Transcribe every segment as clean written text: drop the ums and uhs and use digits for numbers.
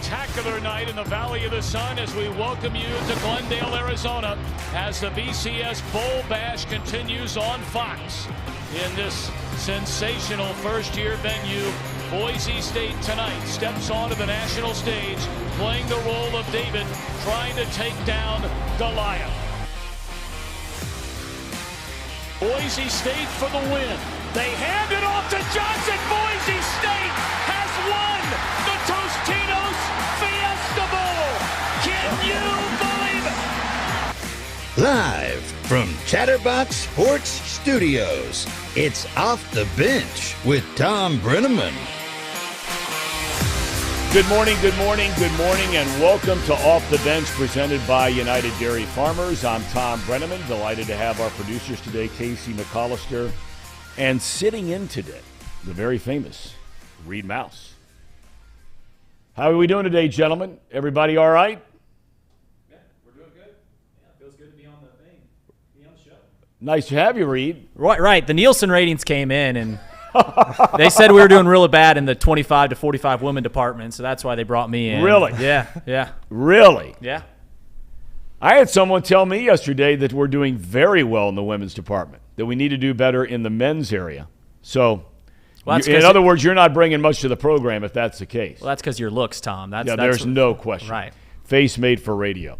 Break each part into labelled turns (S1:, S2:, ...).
S1: spectacular night in the Valley of the Sun as we welcome you to Glendale, Arizona, as the BCS Bowl Bash continues on Fox. In this sensational first-year venue, Boise State tonight steps onto the national stage, playing the role of David, trying to take down Goliath. Boise State for the win. They hand it off to Johnson. Boise State has won the Tostitos Fiesta Bowl. Can you believe it?
S2: Live from Chatterbox Sports Studios, it's Off the Bench with Thom Brennaman.
S1: Good morning, and welcome to Off the Bench, presented by United Dairy Farmers. I'm Thom Brennaman, delighted to have our producers today, Casey McAllister, and sitting in today, the very famous Reed Mouse. How are we doing today, gentlemen? Everybody all right?
S3: Yeah, we're doing good. Yeah, it feels good to be on the thing, be on the show.
S1: Nice to have you, Reed.
S4: Right. The Nielsen Ratings came in, and they said we were doing really bad in the 25 to 45 women department, so that's why they brought me in.
S1: Really?
S4: Yeah.
S1: Really?
S4: Yeah.
S1: I had someone tell me yesterday that we're doing very well in the women's department, that we need to do better in the men's area. So, in other words, you're not bringing much to the program if that's the case.
S4: Well, that's because your looks, Tom.
S1: There's no question.
S4: Right.
S1: Face made for radio.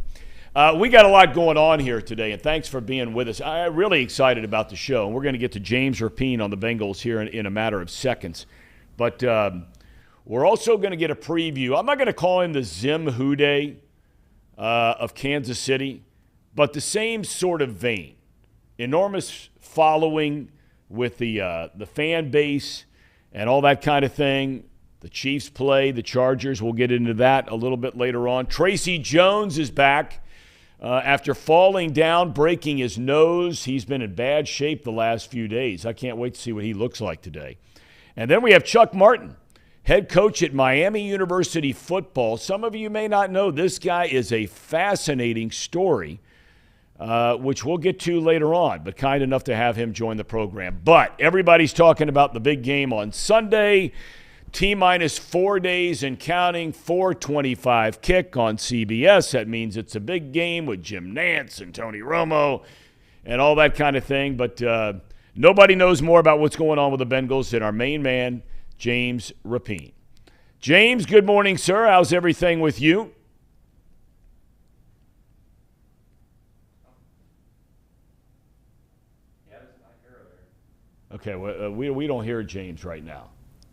S1: We got a lot going on here today, and thanks for being with us. I'm really excited about the show, and we're going to get to James Rapien on the Bengals here in a matter of seconds. But we're also going to get a preview. I'm not going to call him the Zim Hude of Kansas City, but the same sort of vein. Enormous following with the fan base and all that kind of thing. The Chiefs play the Chargers. We'll get into that a little bit later on. Tracy Jones is back. After falling down, breaking his nose, he's been in bad shape the last few days. I can't wait to see what he looks like today. And then we have Chuck Martin, head coach at Miami University football. Some of you may not know this guy is a fascinating story, which we'll get to later on, but kind enough to have him join the program. But everybody's talking about the big game on Sunday. T-minus 4 days and counting, 4:25 kick on CBS. That means it's a big game with Jim Nantz and Tony Romo and all that kind of thing. But nobody knows more about what's going on with the Bengals than our main man, James Rapien. James, good morning, sir. How's everything with you? Okay, we don't hear James right now.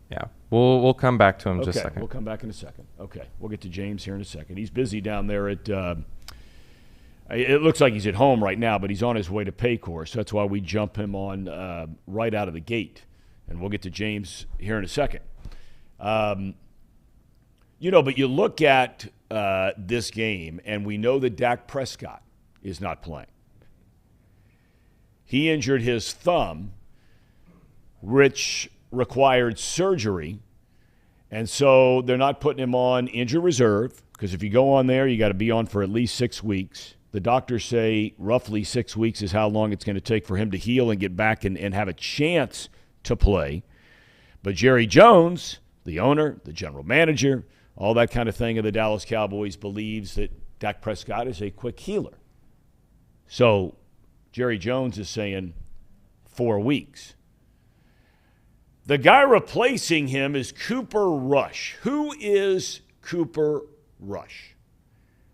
S5: Yeah, we'll come back to him just a second.
S1: We'll come back in a second. Okay, we'll get to James here in a second. He's busy down there at it looks like he's at home right now, but he's on his way to Paycor, so that's why we jump him on right out of the gate. And we'll get to James here in a second. But you look at this game, and we know that Dak Prescott is not playing. He injured his thumb, which required surgery, and so they're not putting him on injured reserve, because if you go on there, you got to be on for at least 6 weeks. The doctors say roughly 6 weeks is how long it's going to take for him to heal and get back and have a chance to play. But Jerry Jones, the owner, the general manager, all that kind of thing of the Dallas Cowboys, believes that Dak Prescott is a quick healer. So Jerry Jones is saying 4 weeks. The guy replacing him is Cooper Rush. Who is Cooper Rush?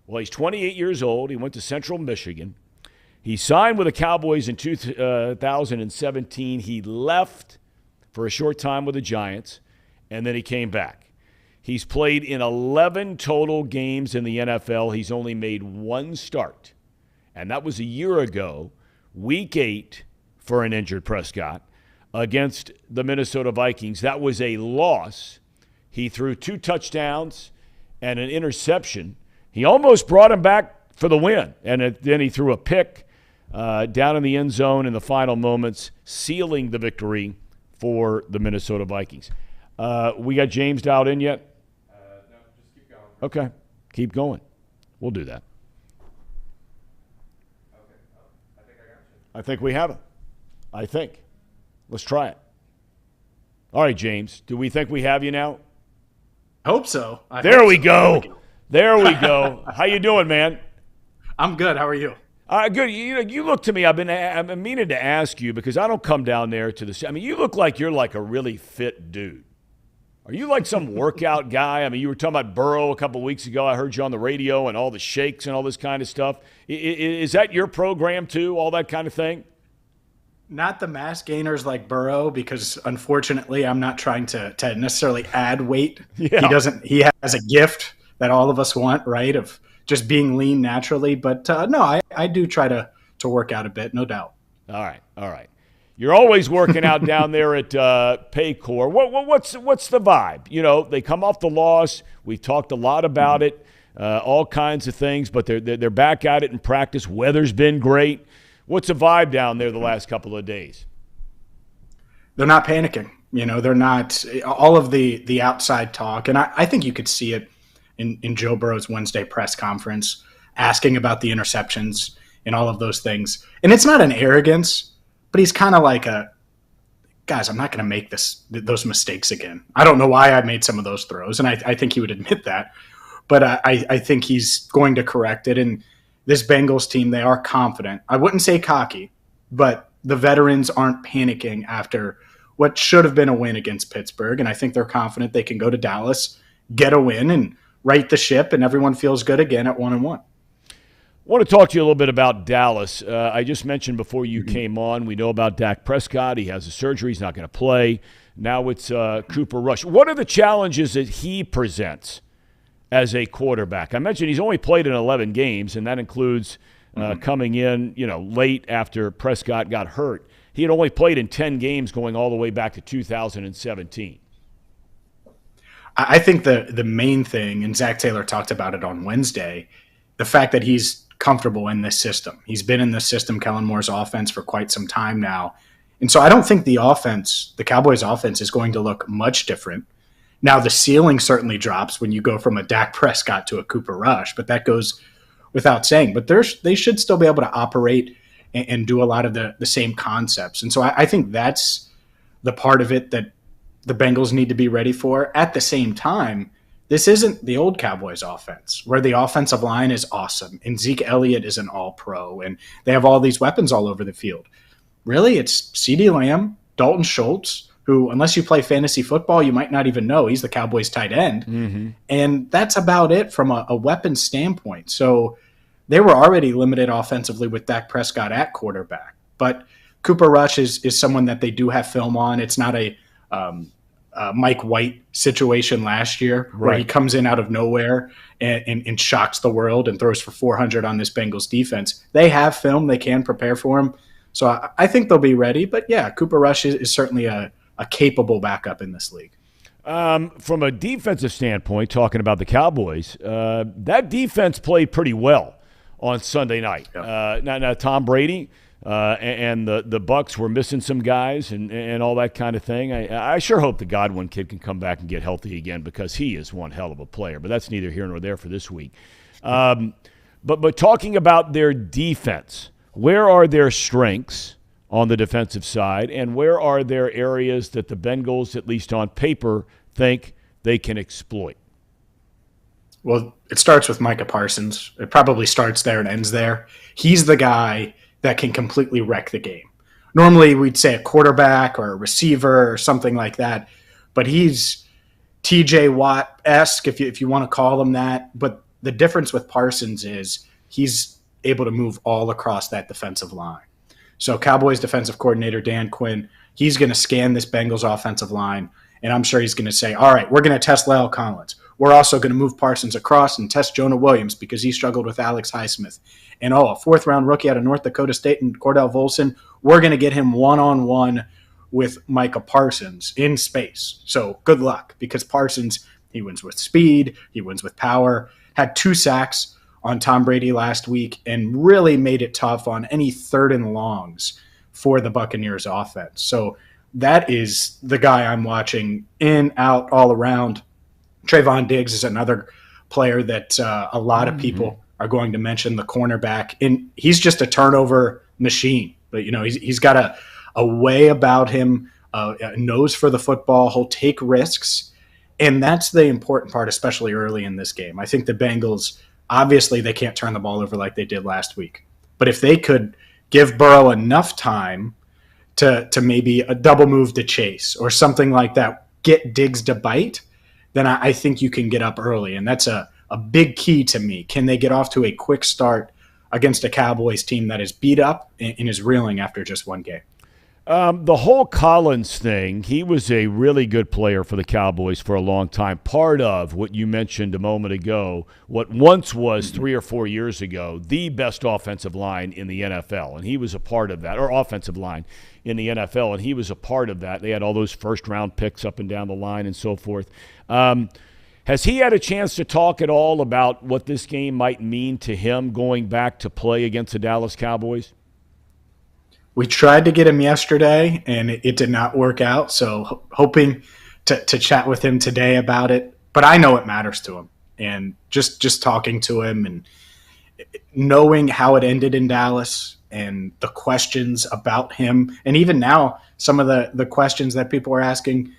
S1: Well, he's 28 years old. He went to Central Michigan. He signed with the Cowboys in 2017. He left for a short time with the Giants, and then he came back. He's played in 11 total games in the NFL. He's only made one start, and that was a year ago, Week 8, for an injured Prescott, against the Minnesota Vikings. That was a loss. He threw 2 touchdowns and an interception. He almost brought him back for the win, and then he threw a pick down in the end zone in the final moments, sealing the victory for the Minnesota Vikings. We got James dialed in yet?
S5: No, just keep going.
S1: Okay, keep going. We'll do that.
S5: Okay, I think I got you.
S1: I think we have it. I think. Let's try it. All right, James, do we think we have you now?
S6: Hope so.
S1: There we go. There we go. How you doing, man?
S6: I'm good. How are you?
S1: Good. You look to me. I've been meaning to ask you because I don't come down there to the. I mean, you look like you're like a really fit dude. Are you like some workout guy? I mean, you were talking about Burrow a couple of weeks ago. I heard you on the radio and all the shakes and all this kind of stuff. Is that your program too? All that kind of thing?
S6: Not the mass gainers like Burrow, because unfortunately I'm not trying to necessarily add weight.
S1: Yeah.
S6: He has a gift that all of us want, right? Of just being lean naturally. But no, I do try to work out a bit, no doubt.
S1: All right. You're always working out down there at Paycor. What's the vibe? You know, they come off the loss. We've talked a lot about it, all kinds of things, but they're back at it in practice. Weather's been great. What's the vibe down there the last couple of days?
S6: They're not panicking. You know, they're not all of the outside talk. And I think you could see it in Joe Burrow's Wednesday press conference, asking about the interceptions and all of those things. And it's not an arrogance, but he's kind of like guys, I'm not going to make those mistakes again. I don't know why I made some of those throws, and I think he would admit that. But I think he's going to correct it. And this Bengals team, they are confident. I wouldn't say cocky, but the veterans aren't panicking after what should have been a win against Pittsburgh. And I think they're confident they can go to Dallas, get a win, and right the ship, and everyone feels good again at 1-1.
S1: I want to talk to you a little bit about Dallas. I just mentioned before you came on, we know about Dak Prescott. He has a surgery. He's not going to play. Now it's Cooper Rush. What are the challenges that he presents as a quarterback? I mentioned he's only played in 11 games, and that includes coming in, late after Prescott got hurt. He had only played in 10 games going all the way back to 2017.
S6: I think the main thing, and Zach Taylor talked about it on Wednesday, the fact that he's comfortable in this system. He's been in this system, Kellen Moore's offense, for quite some time now. And so I don't think the Cowboys offense is going to look much different. Now, the ceiling certainly drops when you go from a Dak Prescott to a Cooper Rush, but that goes without saying. But they should still be able to operate and do a lot of the same concepts. And so I think that's the part of it that the Bengals need to be ready for. At the same time, this isn't the old Cowboys offense where the offensive line is awesome and Zeke Elliott is an all-pro and they have all these weapons all over the field. Really, it's CeeDee Lamb, Dalton Schultz, who, unless you play fantasy football, you might not even know he's the Cowboys tight end. Mm-hmm. And that's about it from a weapon standpoint. So they were already limited offensively with Dak Prescott at quarterback. But Cooper Rush is someone that they do have film on. It's not a Mike White situation last year where he comes in out of nowhere and shocks the world and throws for 400 on this Bengals defense. They have film. They can prepare for him. So I think they'll be ready. But, yeah, Cooper Rush is certainly a capable backup in this league.
S1: From a defensive standpoint, talking about the Cowboys, that defense played pretty well on Sunday night. Yeah. Now Tom Brady and the Bucs were missing some guys and all that kind of thing. I sure hope the Godwin kid can come back and get healthy again because he is one hell of a player. But that's neither here nor there for this week. But talking about their defense, where are their strengths on the defensive side, and where are there areas that the Bengals, at least on paper, think they can exploit?
S6: Well, it starts with Micah Parsons. It probably starts there and ends there. He's the guy that can completely wreck the game. Normally, we'd say a quarterback or a receiver or something like that, but he's TJ Watt-esque, if you want to call him that. But the difference with Parsons is he's able to move all across that defensive line. So Cowboys defensive coordinator Dan Quinn, he's going to scan this Bengals offensive line, and I'm sure he's going to say, all right, we're going to test La'el Collins. We're also going to move Parsons across and test Jonah Williams because he struggled with Alex Highsmith. And a fourth-round rookie out of North Dakota State and Cordell Volson, we're going to get him one-on-one with Micah Parsons in space. So good luck because Parsons, he wins with speed, he wins with power, had 2 sacks on Tom Brady last week and really made it tough on any third and longs for the Buccaneers offense. So that is the guy I'm watching in, out, all around. Trayvon Diggs is another player that a lot of people are going to mention, the cornerback. And he's just a turnover machine. But, he's got a way about him, a nose for the football. He'll take risks. And that's the important part, especially early in this game. I think the Bengals, obviously, they can't turn the ball over like they did last week. But if they could give Burrow enough time to maybe a double move to Chase or something like that, get Diggs to bite, then I think you can get up early. And that's a big key to me. Can they get off to a quick start against a Cowboys team that is beat up and is reeling after just one game?
S1: The whole Collins thing, he was a really good player for the Cowboys for a long time. Part of what you mentioned a moment ago, what once was 3 or 4 years ago, the best offensive line in the NFL. And he was a part of that, or offensive line in the NFL, and he was a part of that. They had all those first-round picks up and down the line and so forth. Has he had a chance to talk at all about what this game might mean to him going back to play against the Dallas Cowboys?
S6: We tried to get him yesterday, and it did not work out. So hoping to chat with him today about it. But I know it matters to him. And just talking to him and knowing how it ended in Dallas and the questions about him. And even now, some of the questions that people are asking,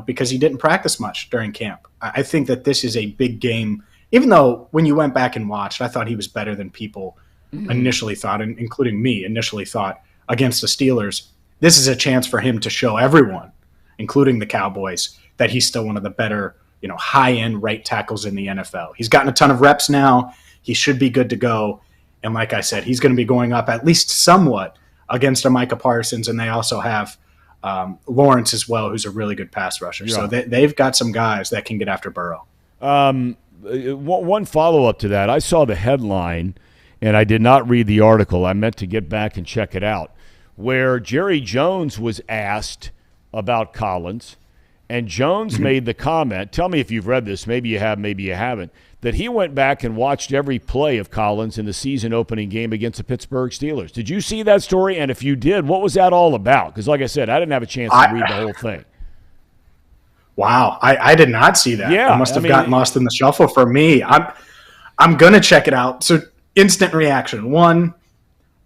S6: because he didn't practice much during camp. I think that this is a big game. Even though when you went back and watched, I thought he was better than people initially thought, including me initially thought, against the Steelers. This is a chance for him to show everyone, including the Cowboys, that he's still one of the better, high-end right tackles in the NFL. He's gotten a ton of reps now. He should be good to go. And like I said, he's going to be going up at least somewhat against a Micah Parsons, and they also have Lawrence as well, who's a really good pass rusher. Yeah. So they've got some guys that can get after Burrow.
S1: One follow-up to that, I saw the headline, and I did not read the article. I meant to get back and check it out, where Jerry Jones was asked about Collins, and Jones made the comment, tell me if you've read this, maybe you have, maybe you haven't, that he went back and watched every play of Collins in the season opening game against the Pittsburgh Steelers. Did you see that story? And if you did, what was that all about? Because like I said, I didn't have a chance to read the whole thing.
S6: Wow, I did not see that.
S1: Yeah,
S6: I must have gotten lost in the shuffle for me. I'm going to check it out. So instant reaction. One,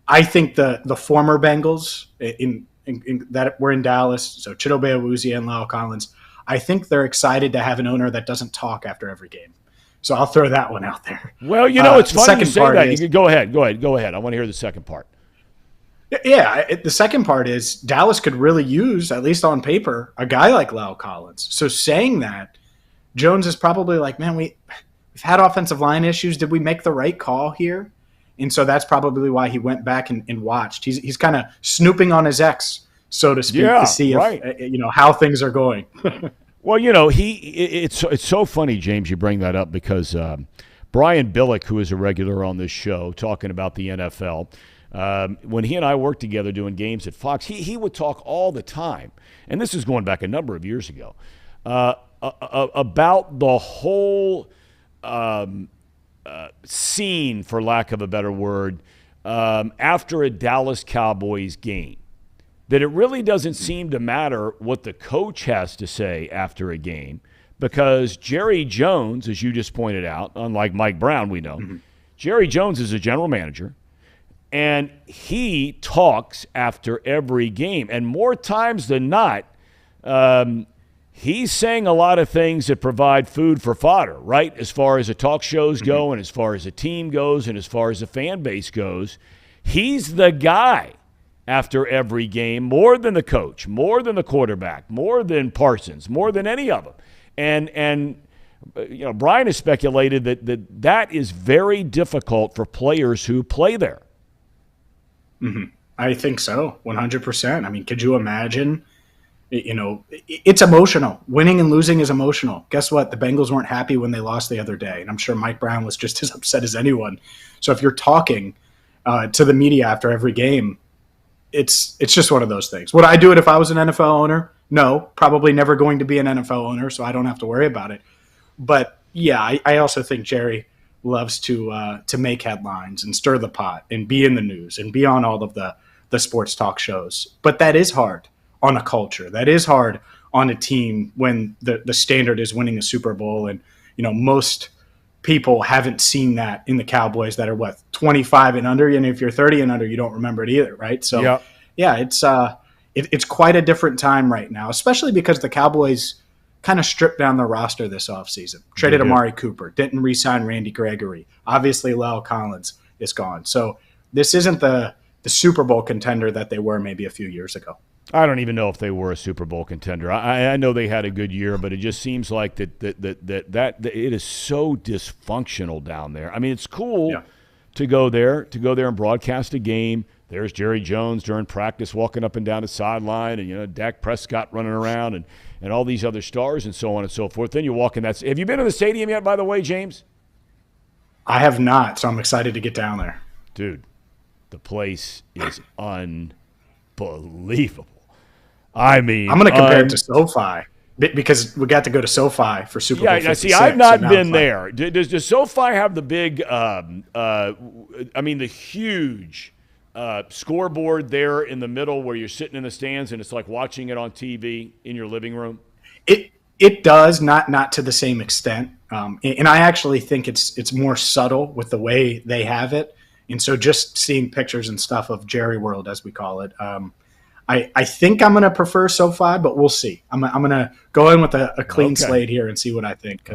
S6: I think the former Bengals in that were in Dallas, so Chidobe Awuzie and La'el Collins, I think they're excited to have an owner that doesn't talk after every game. So I'll throw that one out there.
S1: Well, it's funny you say that. Go ahead. I want to hear the second part.
S6: Yeah, the second part is Dallas could really use, at least on paper, a guy like La'el Collins. So saying that, Jones is probably like, man, we've had offensive line issues. Did we make the right call here? And so that's probably why he went back and watched. He's kind of snooping on his ex, so to speak, to see if, how things are going.
S1: Well, it's so funny, James, you bring that up because Brian Billick, who is a regular on this show, talking about the NFL, when he and I worked together doing games at Fox, he would talk all the time, and this is going back a number of years ago, about the whole scene, for lack of a better word, after a Dallas Cowboys game. That it really doesn't seem to matter what the coach has to say after a game because Jerry Jones, as you just pointed out, unlike Mike Brown, we know, Jerry Jones is a general manager, and he talks after every game. And more times than not, he's saying a lot of things that provide food for fodder, right? As far as the talk shows go and as far as the team goes and as far as the fan base goes, he's the guy after every game, more than the coach, more than the quarterback, more than Parsons, more than any of them. And Brian has speculated that is very difficult for players who play there.
S6: I think so, 100%. I mean, could you imagine? It's emotional. Winning and losing is emotional. Guess what? The Bengals weren't happy when they lost the other day, and I'm sure Mike Brown was just as upset as anyone. So if you're talking to the media after every game, it's just one of those things. Would I do it if I was an NFL owner? No, probably never going to be an NFL owner, so I don't have to worry about it. But yeah, I also think Jerry loves to make headlines and stir the pot and be in the news and be on all of the sports talk shows. But that is hard on a culture. That is hard on a team when the standard is winning a Super Bowl. And, most people haven't seen that in the Cowboys that are 25 and under. And if you're 30 and under, you don't remember it either. Right. So yeah, it's quite a different time right now, especially because the Cowboys kind of stripped down their roster this offseason. Traded Amari Cooper, didn't re-sign Randy Gregory. Obviously, La'el Collins is gone. So this isn't the Super Bowl contender that they were maybe a few years ago.
S1: I don't even know if they were a Super Bowl contender. I know they had a good year, but it just seems like that it is so dysfunctional down there. I mean, it's cool to go there and broadcast a game. There's Jerry Jones during practice walking up and down the sideline, and Dak Prescott running around, and all these other stars and so on and so forth. Then you walk in that. Have you been to the stadium yet, by the way, James?
S6: I have not, so I'm excited to get down there.
S1: Dude, the place is unbelievable. I mean,
S6: I'm going to compare it to SoFi because we got to go to SoFi for Super Bowl 56.
S1: See, I've not been there. Does SoFi have the big, the huge scoreboard there in the middle where you're sitting in the stands and it's like watching it on TV in your living room?
S6: It does, not to the same extent. And I actually think it's more subtle with the way they have it. And so just seeing pictures and stuff of Jerry World, as we call it, I think I'm going to prefer SoFi, but we'll see. I'm going to go in with a clean slate here and see what I think.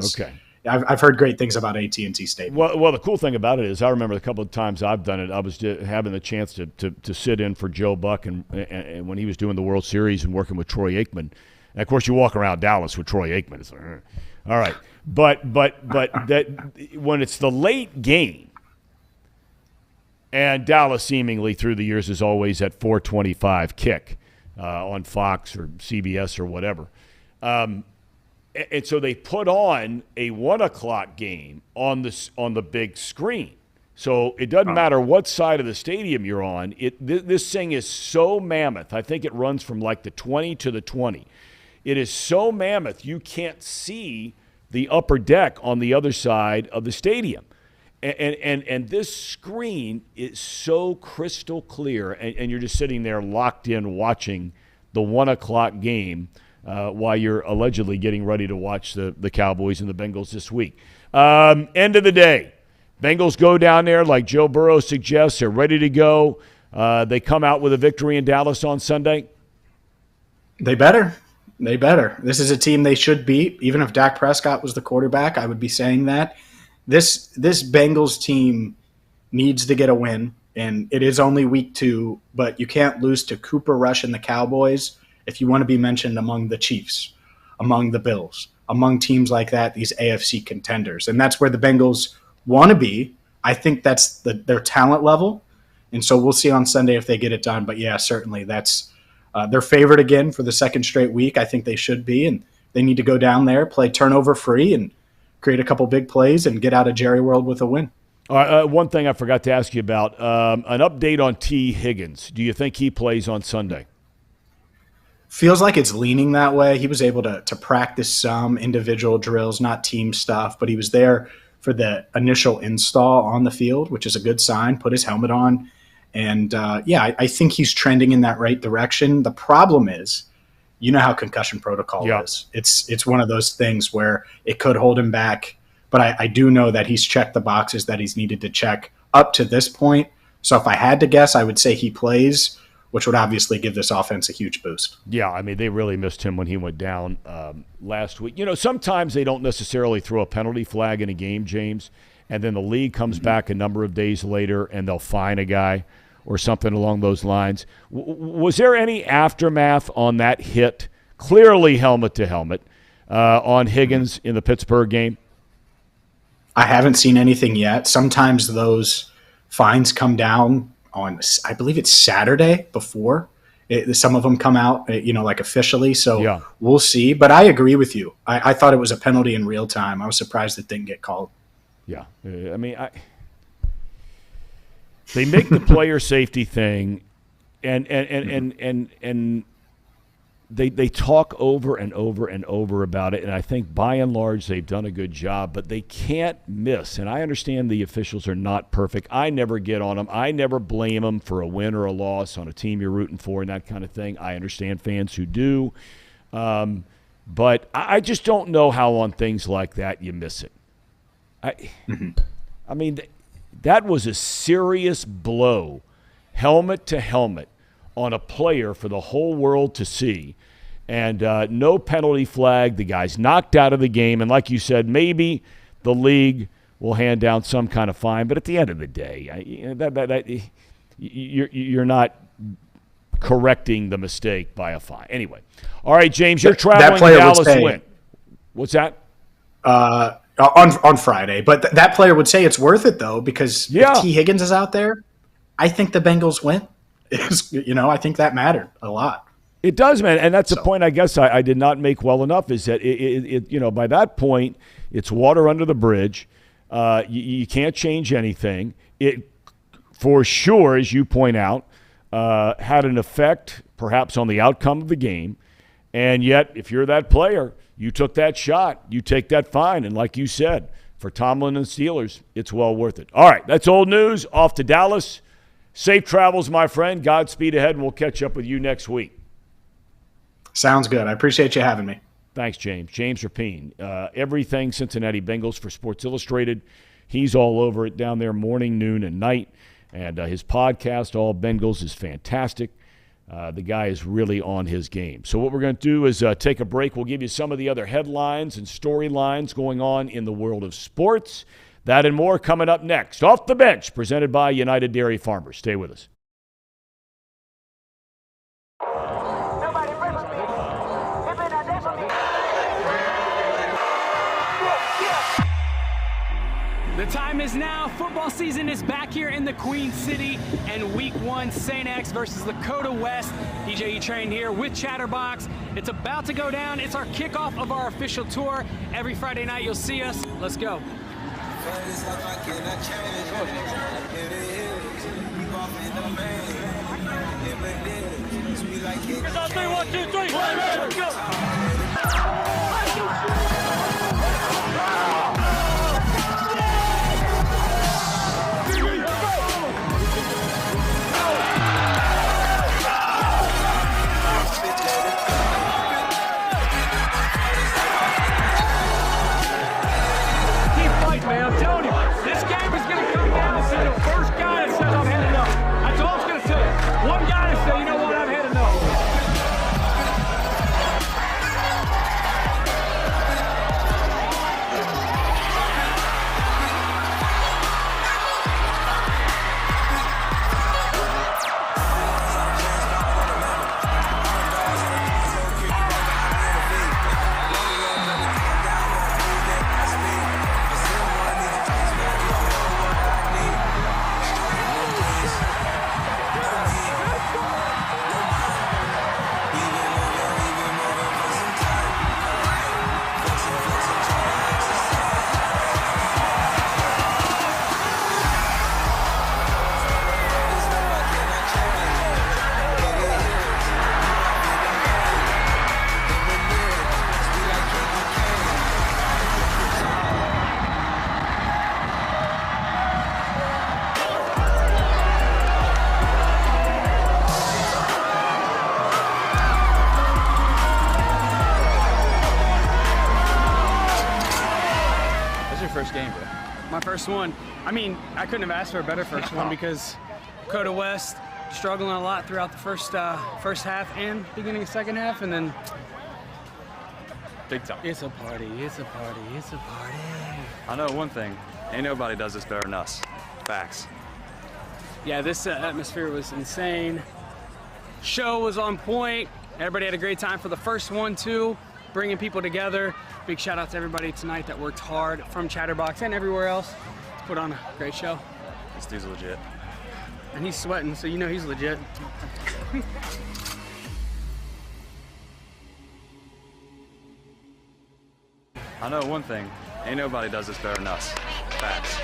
S6: I've heard great things about AT&T Stadium.
S1: Well, the cool thing about it is I remember a couple of times I've done it, I was having the chance to sit in for Joe Buck and when he was doing the World Series and working with Troy Aikman. And, of course, you walk around Dallas with Troy Aikman. It's like, all right. But that when it's the late game, and Dallas seemingly through the years is always at 4:25 kick on Fox or CBS or whatever. And so they put on a 1 o'clock game on the big screen. So it doesn't matter what side of the stadium you're on. This thing is so mammoth. I think it runs from like the 20 to the 20. It is so mammoth you can't see the upper deck on the other side of the stadium. And this screen is so crystal clear, and you're just sitting there locked in watching the 1 o'clock game while you're allegedly getting ready to watch the Cowboys and the Bengals this week. End of the day, Bengals go down there like Joe Burrow suggests. They're ready to go. They come out with a victory in Dallas on Sunday.
S6: They better. This is a team they should beat. Even if Dak Prescott was the quarterback, I would be saying that. This Bengals team needs to get a win, and it is only week 2, but you can't lose to Cooper Rush and the Cowboys if you want to be mentioned among the Chiefs, among the Bills, among teams like that, these AFC contenders. And that's where the Bengals want to be. I think that's their talent level, and so we'll see on Sunday if they get it done. But, yeah, certainly that's they're favored again for the second straight week. I think they should be, and they need to go down there, play turnover-free, and create a couple big plays and get out of Jerry World with a win.
S1: All right, one thing I forgot to ask you about, an update on T. Higgins. Do you think he plays on Sunday?
S6: Feels like it's leaning that way. He was able to practice some individual drills, not team stuff, but he was there for the initial install on the field, which is a good sign, put his helmet on. And, I think he's trending in that right direction. The problem is, you know how concussion protocol is. It's one of those things where it could hold him back. But I do know that he's checked the boxes that he's needed to check up to this point. So if I had to guess, I would say he plays, which would obviously give this offense a huge boost.
S1: Yeah, I mean, they really missed him when he went down last week. Sometimes they don't necessarily throw a penalty flag in a game, James, and then the league comes back a number of days later and they'll fine a guy or something along those lines. Was there any aftermath on that hit, clearly helmet to helmet, on Higgins in the Pittsburgh game?
S6: I haven't seen anything yet. Sometimes those fines come down on, I believe it's Saturday before. Some of them come out, like officially. So We'll see. But I agree with you. I thought it was a penalty in real time. I was surprised it didn't get called.
S1: Yeah. I mean, they make the player safety thing, and they talk over and over and over about it, and I think by and large they've done a good job, but they can't miss. And I understand the officials are not perfect. I never get on them. I never blame them for a win or a loss on a team you're rooting for and that kind of thing. I understand fans who do. But I just don't know how on things like that you miss it. I mean, that was a serious blow, helmet to helmet, on a player for the whole world to see. and no penalty flag. The guy's knocked out of the game. And like you said, maybe the league will hand down some kind of fine. But at the end of the day, you're not correcting the mistake by a fine. Anyway. All right, James, you're traveling to Dallas. Win. What's that?
S6: On Friday. But that player would say it's worth it, though, because if T. Higgins is out there, I think the Bengals win. I think that mattered a lot.
S1: It does, man. And that's the point I guess I did not make well enough is that, by that point, it's water under the bridge. You can't change anything. It, for sure, as you point out, had an effect perhaps on the outcome of the game. And yet, if you're that player, you took that shot, you take that fine. And like you said, for Tomlin and Steelers, it's well worth it. All right, that's old news. Off to Dallas. Safe travels, my friend. Godspeed ahead, and we'll catch up with you next week.
S6: Sounds good. I appreciate you having me.
S1: Thanks, James. James Rapine. Everything Cincinnati Bengals for Sports Illustrated. He's all over it down there morning, noon, and night. And his podcast, All Bengals, is fantastic. The guy is really on his game. So what we're going to do is take a break. We'll give you some of the other headlines and storylines going on in the world of sports. That and more coming up next. Off the Bench, presented by United Dairy Farmers. Stay with us.
S7: The time is now. Football season is back here in the Queen City, and Week 1, St. X versus Lakota West. DJ Train here with Chatterbox. It's about to go down. It's our kickoff of our official tour. Every Friday night you'll see us. Let's go. It's on 3, 1, 2, 3. Let's go. Man, I'm telling you, this game is going to come down to the first guy that says I've had enough. That's all it's going to say. One guy to say, you know what, I've had enough. My first one. I mean, I couldn't have asked for a better first one because Dakota West struggling a lot throughout the first half and beginning of second half, and then
S8: big time.
S7: It's a party. It's a party. It's a party.
S8: I know one thing. Ain't nobody does this better than us. Facts.
S7: Yeah, this atmosphere was insane. Show was on point. Everybody had a great time for the first one too, bringing people together. Big shout out to everybody tonight that worked hard from Chatterbox and everywhere else to put on a great show.
S8: This dude's legit.
S7: And he's sweating, so you know he's legit.
S8: I know one thing. Ain't nobody does this better than us. Facts.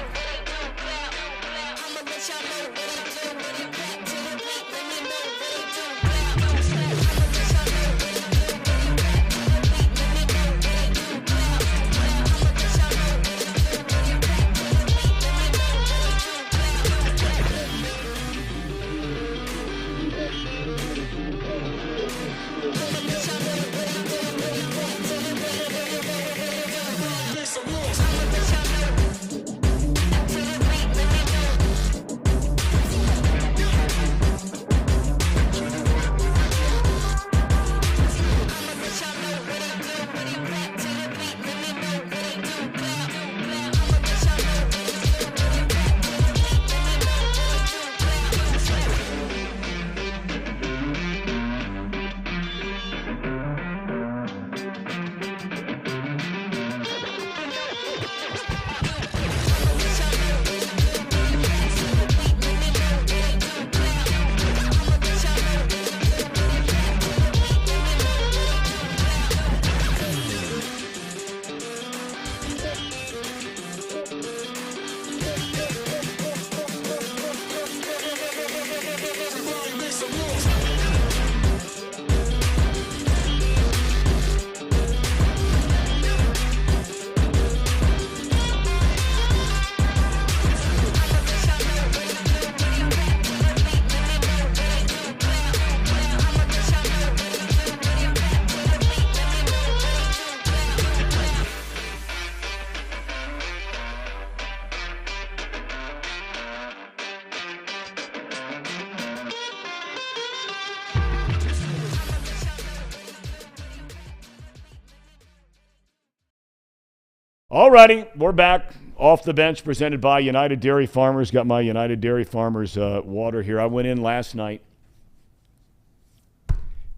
S1: All righty, we're back. Off the Bench, presented by United Dairy Farmers. Got my United Dairy Farmers water here. I went in last night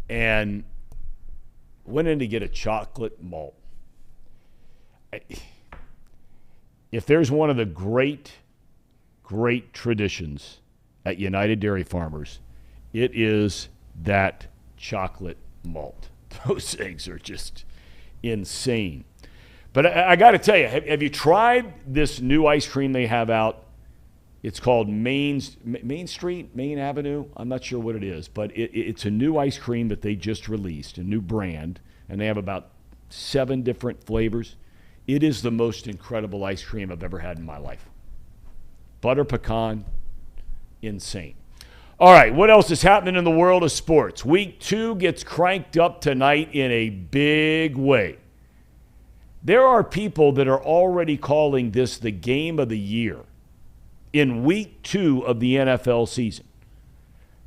S1: and went in to get a chocolate malt. If there's one of the great traditions at United Dairy Farmers, it is that chocolate malt. Those things are just insane. But I got to tell you, have you tried this new ice cream they have out? It's called Main Avenue. I'm not sure what it is, but it's a new ice cream that they just released, a new brand, and they have about 7 different flavors. It is the most incredible ice cream I've ever had in my life. Butter pecan, insane. All right, what else is happening in the world of sports? Week 2 gets cranked up tonight in a big way. There are people that are already calling this the game of the year in week 2 of the NFL season.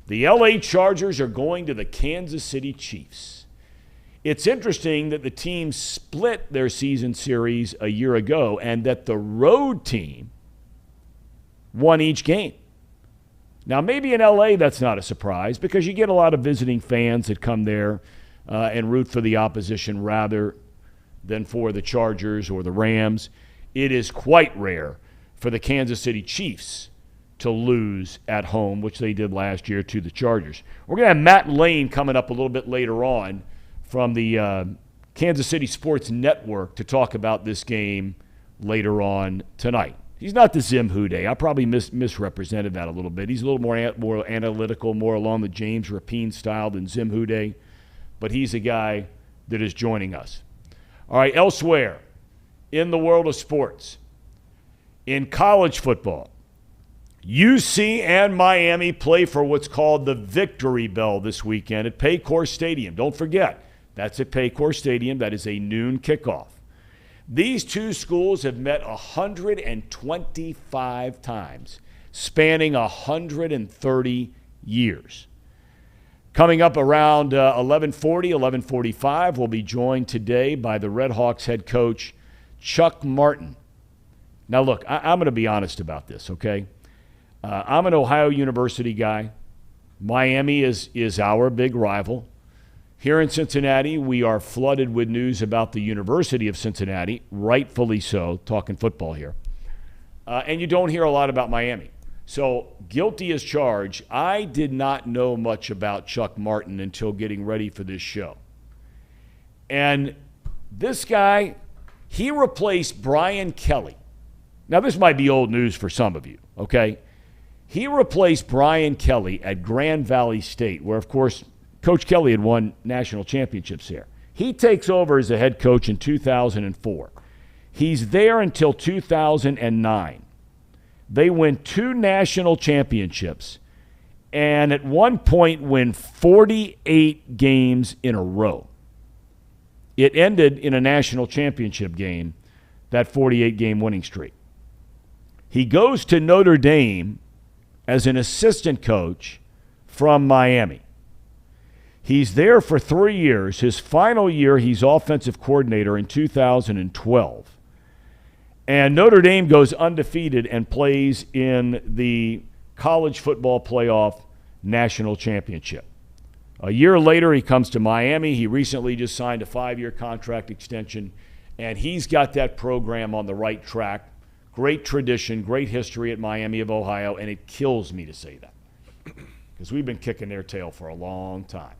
S1: The LA Chargers are going to the Kansas City Chiefs. It's interesting that the team split their season series a year ago and that the road team won each game. Now, maybe in LA that's not a surprise because you get a lot of visiting fans that come there and root for the opposition rather than for the Chargers or the Rams. It is quite rare for the Kansas City Chiefs to lose at home, which they did last year to the Chargers. We're going to have Matt Lane coming up a little bit later on from the Kansas City Sports Network to talk about this game later on tonight. He's not the Zim Hude. I probably misrepresented that a little bit. He's a little more analytical, more along the James Rapine style than Zim Hude, but he's a guy that is joining us. All right, elsewhere in the world of sports, in college football, UC and Miami play for what's called the Victory Bell this weekend at Paycor Stadium. Don't forget, that's at Paycor Stadium. That is a noon kickoff. These two schools have met 125 times, spanning 130 years. Coming up around 11:40, 11:45, we'll be joined today by the Red Hawks head coach, Chuck Martin. Now, look, I'm going to be honest about this, okay? I'm an Ohio University guy. Miami is our big rival. Here in Cincinnati, we are flooded with news about the University of Cincinnati, rightfully so, talking football here. And you don't hear a lot about Miami. So, guilty as charged, I did not know much about Chuck Martin until getting ready for this show. And this guy, he replaced Brian Kelly. Now, this might be old news for some of you, okay? He replaced Brian Kelly at Grand Valley State, where, of course, Coach Kelly had won national championships there. He takes over as a head coach in 2004. He's there until 2009. They win 2 national championships and at one point win 48 games in a row. It ended in a national championship game, that 48-game winning streak. He goes to Notre Dame as an assistant coach from Miami. He's there for 3 years. His final year, he's offensive coordinator in 2012. And Notre Dame goes undefeated and plays in the college football playoff national championship. A year later, he comes to Miami. He recently just signed a 5-year contract extension, and he's got that program on the right track. Great tradition, great history at Miami of Ohio, and it kills me to say that because we've been kicking their tail for a long time.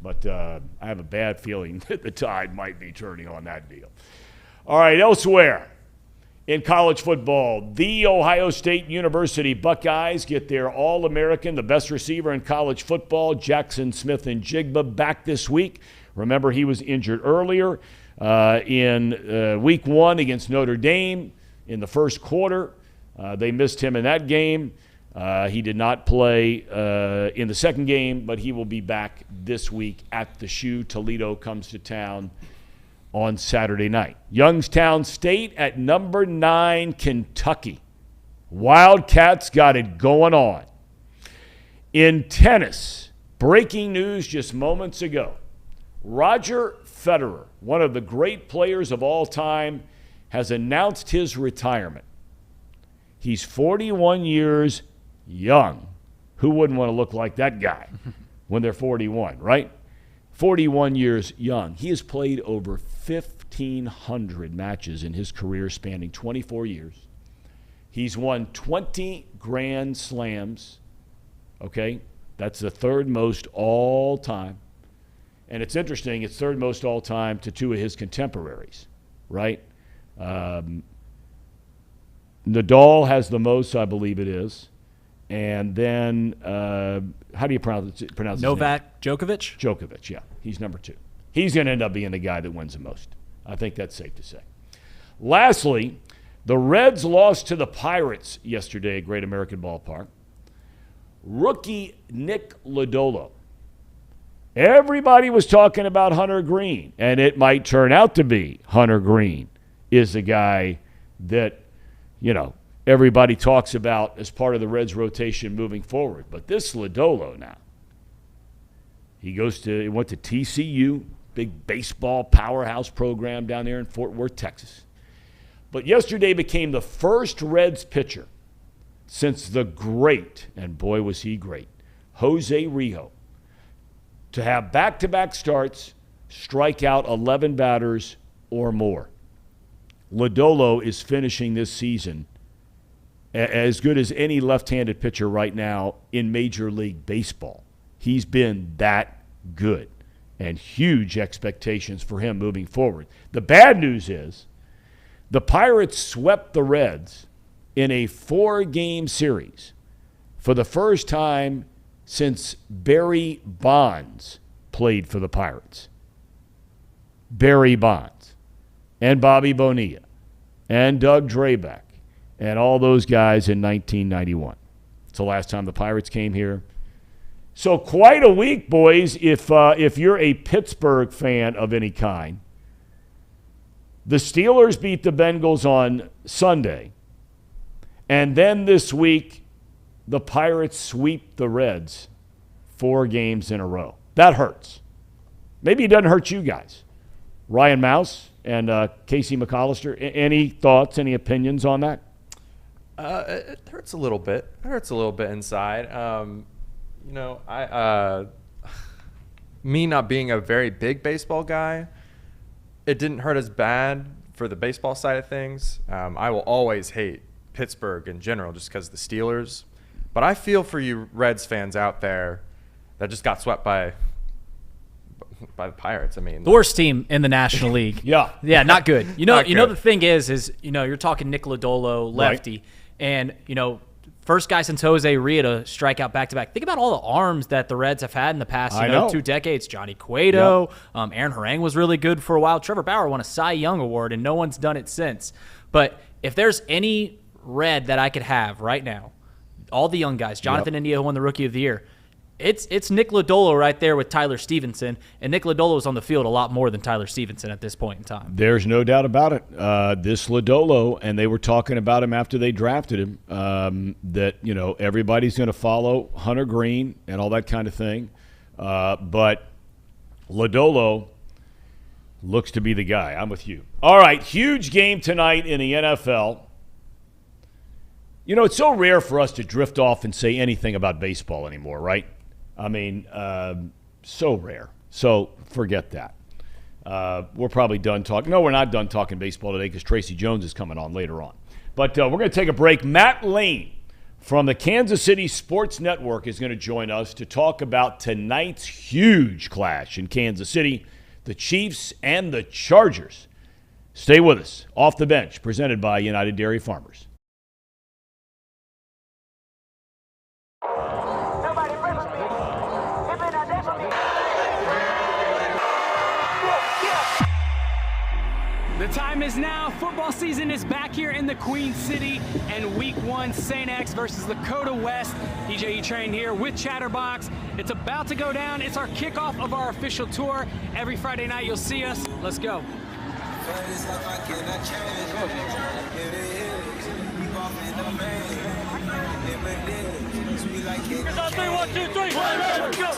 S1: But I have a bad feeling that the tide might be turning on that deal. All right, elsewhere in college football, the Ohio State University Buckeyes get their All-American, the best receiver in college football, Jackson Smith-Njigba, back this week. Remember, he was injured earlier in week 1 against Notre Dame in the first quarter. They missed him in that game. He did not play in the second game, but he will be back this week at the Shoe. Toledo comes to town on Saturday night. Youngstown State at number 9, Kentucky. Wildcats got it going on. In tennis, breaking news just moments ago. Roger Federer, one of the great players of all time, has announced his retirement. He's 41 years young. Who wouldn't want to look like that guy when they're 41, right? 41 years young. He has played over 1,500 matches in his career spanning 24 years. He's won 20 Grand Slams, okay? That's the third most all time. And it's interesting, it's third most all time to two of his contemporaries, right? Nadal has the most, I believe it is. And then, how do you pronounce his name?
S4: Novak Djokovic?
S1: Djokovic, yeah. He's number 2. He's going to end up being the guy that wins the most. I think that's safe to say. Lastly, the Reds lost to the Pirates yesterday at Great American Ballpark. Rookie Nick Lodolo. Everybody was talking about Hunter Green, and it might turn out to be Hunter Green is the guy that, everybody talks about as part of the Reds rotation moving forward. But this Lodolo now, he went to TCU, big baseball powerhouse program down there in Fort Worth, Texas. But yesterday became the first Reds pitcher since the great, and boy was he great, Jose Rijo, to have back-to-back starts, strike out 11 batters or more. Lodolo is finishing this season as good as any left-handed pitcher right now in Major League Baseball. He's been that good, and huge expectations for him moving forward. The bad news is the Pirates swept the Reds in a 4-game series for the first time since Barry Bonds played for the Pirates. Barry Bonds and Bobby Bonilla and Doug Drabek and all those guys in 1991. It's the last time the Pirates came here. So quite a week, boys, if you're a Pittsburgh fan of any kind. The Steelers beat the Bengals on Sunday. And then this week, the Pirates sweep the Reds 4 games in a row. That hurts. Maybe it doesn't hurt you guys. Ryan Mouse and Casey McAllister, any thoughts, any opinions on that?
S5: It hurts a little bit. It hurts a little bit inside. Me not being a very big baseball guy, it didn't hurt as bad for the baseball side of things. I will always hate Pittsburgh in general just because the Steelers. But I feel for you Reds fans out there that just got swept by the Pirates. I mean,
S4: the worst team in the National League.
S1: Yeah,
S4: not good.
S5: Not good.
S4: The thing is you're talking Nick Lodolo, lefty,
S1: right.
S4: And first guy since Jose Ria to strike out back-to-back. Think about all the arms that the Reds have had in the past 2 decades. Johnny Cueto,
S1: yep.
S4: Aaron Harang was really good for a while. Trevor Bauer won a Cy Young Award, and no one's done it since. But if there's any Red that I could have right now, all the young guys, Jonathan India, who won the Rookie of the Year, it's Nick Lodolo right there with Tyler Stevenson, and Nick Lodolo is on the field a lot more than Tyler Stevenson at this point in time.
S1: There's no doubt about it. This Lodolo, and they were talking about him after they drafted him, that everybody's going to follow Hunter Green and all that kind of thing. But Lodolo looks to be the guy. I'm with you. All right, huge game tonight in the NFL. It's so rare for us to drift off and say anything about baseball anymore, right? I mean, so rare. So forget that. We're probably done talking. No, we're not done talking baseball today because Tracy Jones is coming on later on. But we're going to take a break. Matt Lane from the Kansas City Sports Network is going to join us to talk about tonight's huge clash in Kansas City, the Chiefs and the Chargers. Stay with us. Off the Bench, presented by United Dairy Farmers.
S7: The time is now. Football season is back here in the Queen City, and Week 1, St. X versus Lakota West. DJ Train here with Chatterbox. It's about to go down. It's our kickoff of our official tour. Every Friday night you'll see us. Let's go. Three, 1, 2, 3. Let's go.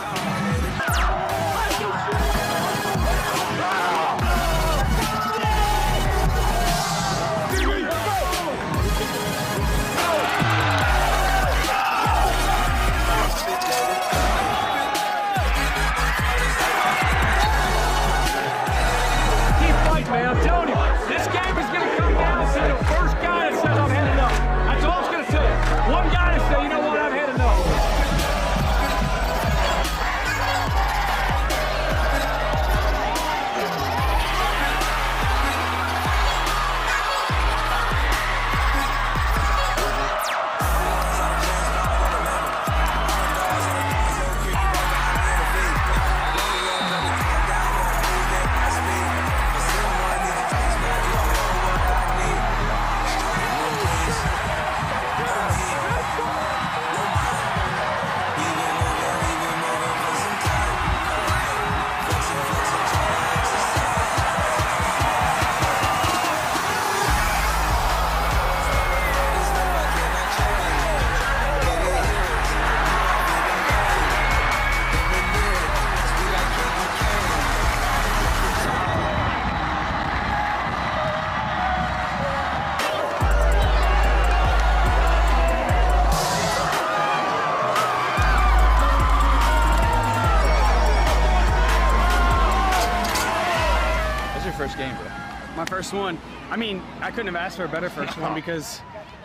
S7: first one. I mean, I couldn't have asked for a better first one because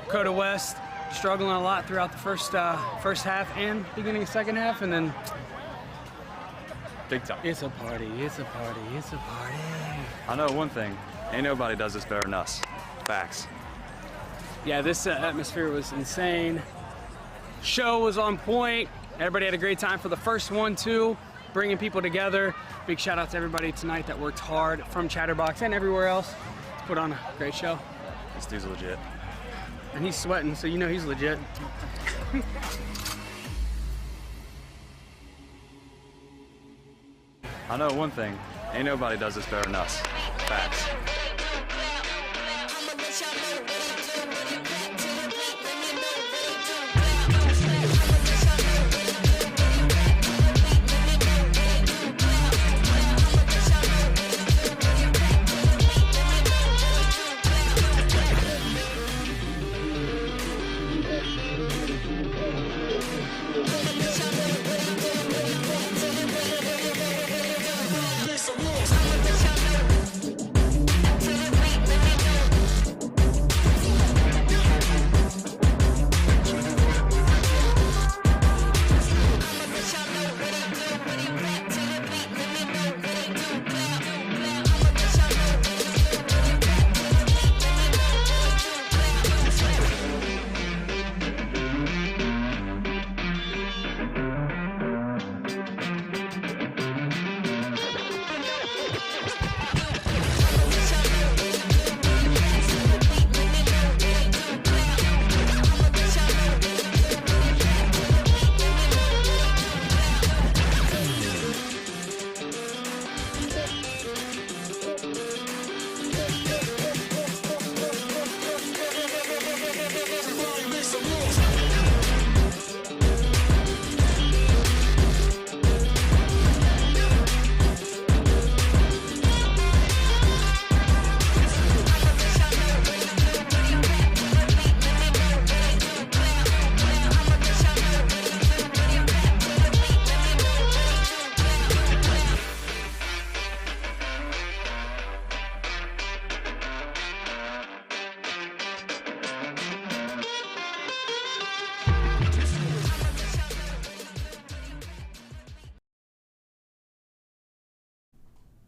S7: Coda West struggling a lot throughout the first half and beginning of second half, and then
S8: Big time.
S7: it's a party, it's a party, it's a party.
S8: I know one thing. Ain't nobody does this better than us. Facts.
S7: Yeah, this atmosphere was insane. Show was on point. Everybody had a great time for the first one, too, bringing people together. Big shout out to everybody tonight that worked hard from Chatterbox and everywhere else to put on a great show.
S8: This dude's legit.
S7: And he's sweating, so you know he's legit.
S8: I know one thing. Ain't nobody does this better than us. Facts.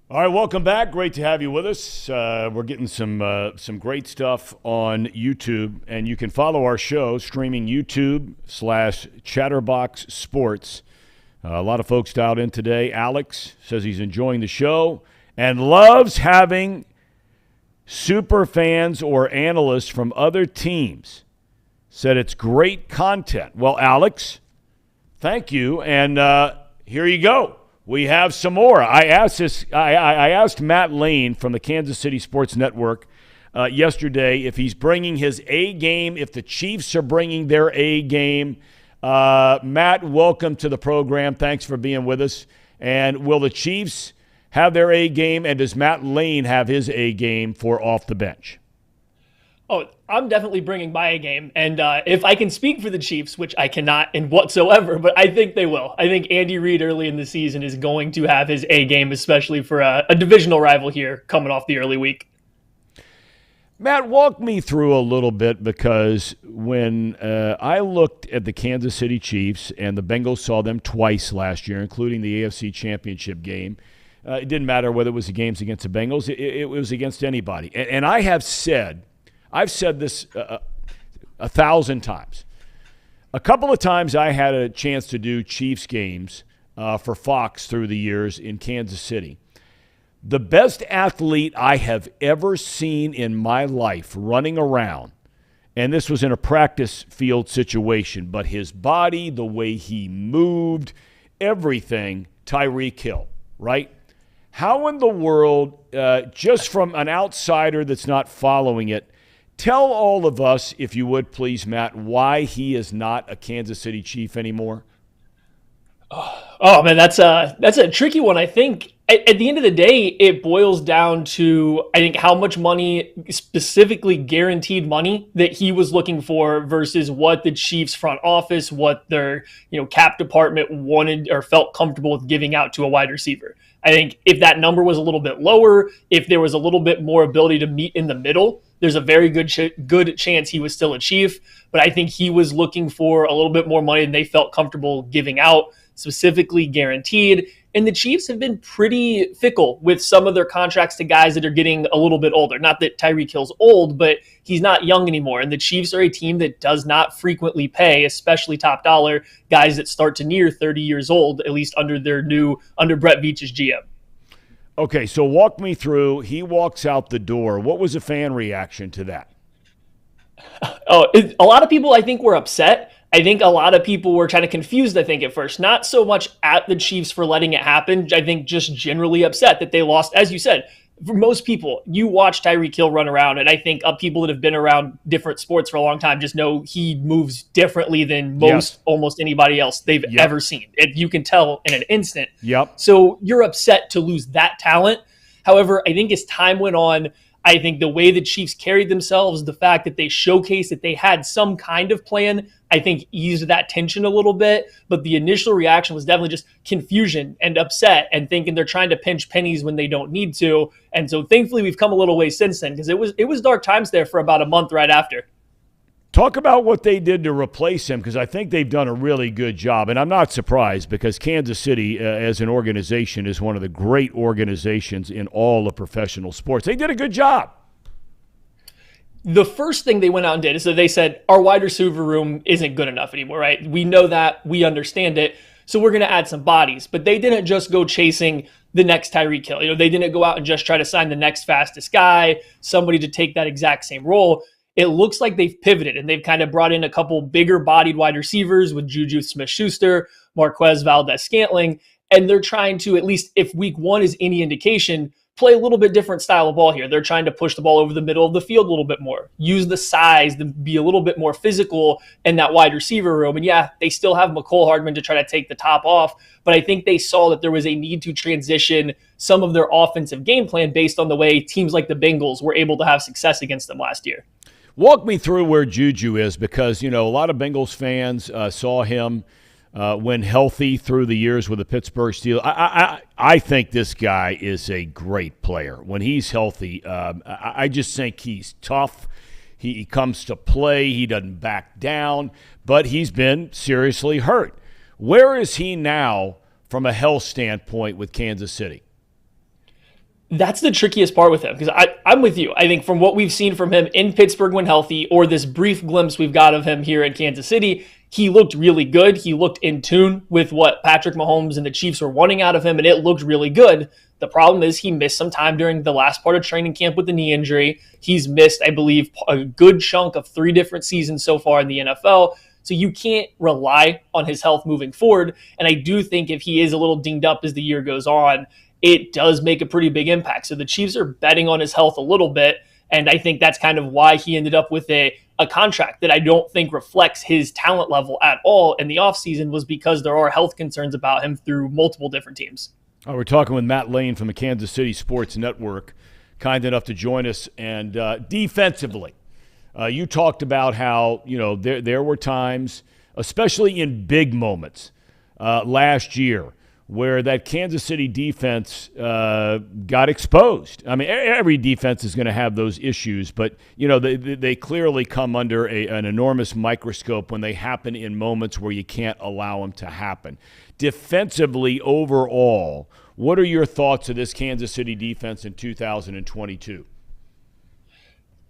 S1: All right, welcome back. Great to have you with us. We're getting some great stuff on YouTube, and you can follow our show streaming YouTube/Chatterbox Sports. A lot of folks dialed in today. Alex says he's enjoying the show and loves having super fans or analysts from other teams. Said it's great content. Well, Alex, thank you, and here you go. We have some more. I asked Matt Lane from the Kansas City Sports Network yesterday if he's bringing his A game, if the Chiefs are bringing their A game. Matt, welcome to the program. Thanks for being with us. And will the Chiefs have their A game, and does Matt Lane have his A game for off the bench?
S9: Oh, I'm definitely bringing my A game. And if I can speak for the Chiefs, which I cannot in whatsoever, but I think they will. I think Andy Reid early in the season is going to have his A game, especially for a divisional rival here coming off the early week.
S1: Matt, walk me through a little bit, because when I looked at the Kansas City Chiefs, and the Bengals saw them twice last year, including the AFC Championship game, it didn't matter whether it was the games against the Bengals. It was against anybody. And I've said this 1,000 times. A couple of times I had a chance to do Chiefs games for Fox through the years in Kansas City. The best athlete I have ever seen in my life running around, and this was in a practice field situation, but his body, the way he moved, everything, Tyreek Hill, right? How in the world, just from an outsider that's not following it, tell all of us, if you would please, Matt, why he is not a Kansas City Chief anymore?
S9: Oh man, that's a tricky one. I think At the end of the day, it boils down to, I think, how much money, specifically guaranteed money, that he was looking for versus what the Chiefs front office, what their cap department wanted or felt comfortable with giving out to a wide receiver. I think if that number was a little bit lower, if there was a little bit more ability to meet in the middle, there's a very good chance he was still a Chief. But I think he was looking for a little bit more money than they felt comfortable giving out, specifically guaranteed. And the Chiefs have been pretty fickle with some of their contracts to guys that are getting a little bit older. Not that Tyreek Hill's old, but he's not young anymore. And the Chiefs are a team that does not frequently pay, especially top dollar, guys that start to near 30 years old, at least under Brett Veach's GM.
S1: Okay, so walk me through. He walks out the door. What was the fan reaction to that?
S9: A lot of people, I think, were upset. I think a lot of people were kind of confused, I think, at first. Not so much at the Chiefs for letting it happen. I think just generally upset that they lost. As you said, for most people, you watch Tyreek Hill run around, and I think people that have been around different sports for a long time just know he moves differently than almost anybody else they've ever seen. You can tell in an instant. So you're upset to lose that talent. However, I think as time went on, I think the way the Chiefs carried themselves, the fact that they showcased that they had some kind of plan, I think eased that tension a little bit. But the initial reaction was definitely just confusion and upset and thinking they're trying to pinch pennies when they don't need to. And so thankfully we've come a little way since then, because it was dark times there for about a month right after.
S1: Talk about what they did to replace him, because I think they've done a really good job. And I'm not surprised, because Kansas City, as an organization, is one of the great organizations in all of professional sports. They did a good job.
S9: The first thing they went out and did is that they said, our wide receiver room isn't good enough anymore, right? We know that. We understand it. So we're going to add some bodies. But they didn't just go chasing the next Tyreek Hill. They didn't go out and just try to sign the next fastest guy, somebody to take that exact same role. It looks like they've pivoted and they've kind of brought in a couple bigger bodied wide receivers with Juju Smith-Schuster, Marquez Valdez-Scantling, and they're trying to, at least if week one is any indication, play a little bit different style of ball here. They're trying to push the ball over the middle of the field a little bit more, use the size to be a little bit more physical in that wide receiver room. And yeah, they still have McCole Hardman to try to take the top off, but I think they saw that there was a need to transition some of their offensive game plan based on the way teams like the Bengals were able to have success against them last year.
S1: Walk me through where Juju is, because, a lot of Bengals fans saw him when healthy through the years with the Pittsburgh Steelers. I think this guy is a great player. When he's healthy, I just think he's tough. He comes to play. He doesn't back down, but he's been seriously hurt. Where is he now from a health standpoint with Kansas City?
S9: That's the trickiest part with him, because I'm with you. I think from what we've seen from him in Pittsburgh when healthy, or this brief glimpse we've got of him here in Kansas City, he looked really good. He looked in tune with what Patrick Mahomes and the Chiefs were wanting out of him, and it looked really good. The problem is he missed some time during the last part of training camp with the knee injury. He's missed, I believe, a good chunk of 3 different seasons so far in the NFL. So you can't rely on his health moving forward. And I do think if he is a little dinged up as the year goes on, it does make a pretty big impact. So the Chiefs are betting on his health a little bit, and I think that's kind of why he ended up with a contract that I don't think reflects his talent level at all in the offseason, was because there are health concerns about him through multiple different teams.
S1: We're talking with Matt Lane from the Kansas City Sports Network, kind enough to join us. And defensively, you talked about how, there were times, especially in big moments last year, where that Kansas City defense got exposed. I mean, every defense is going to have those issues, but, they clearly come under an enormous microscope when they happen in moments where you can't allow them to happen. Defensively, overall, what are your thoughts of this Kansas City defense in 2022?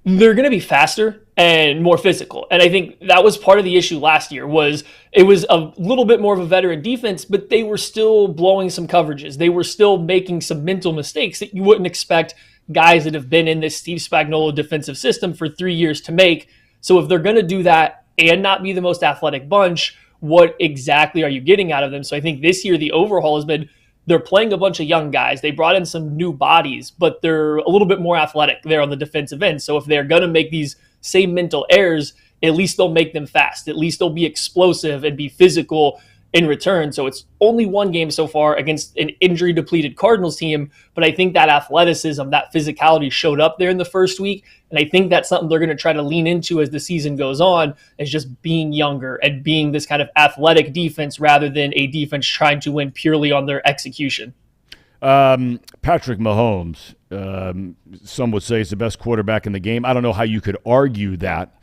S9: They're going to be faster and more physical. And I think that was part of the issue last year. It was a little bit more of a veteran defense, but they were still blowing some coverages. They were still making some mental mistakes that you wouldn't expect guys that have been in this Steve Spagnuolo defensive system for 3 years to make. So if they're going to do that and not be the most athletic bunch, what exactly are you getting out of them? So I think this year the overhaul has been, they're playing a bunch of young guys. They brought in some new bodies, but they're a little bit more athletic there on the defensive end. So if they're going to make these same mental errors, at least they'll make them fast. At least they'll be explosive and be physical in return. So it's only one game so far against an injury-depleted Cardinals team, but I think that athleticism, that physicality showed up there in the first week, and I think that's something they're going to try to lean into as the season goes on, is just being younger and being this kind of athletic defense rather than a defense trying to win purely on their execution.
S1: Patrick Mahomes, some would say, is the best quarterback in the game. I don't know how you could argue that.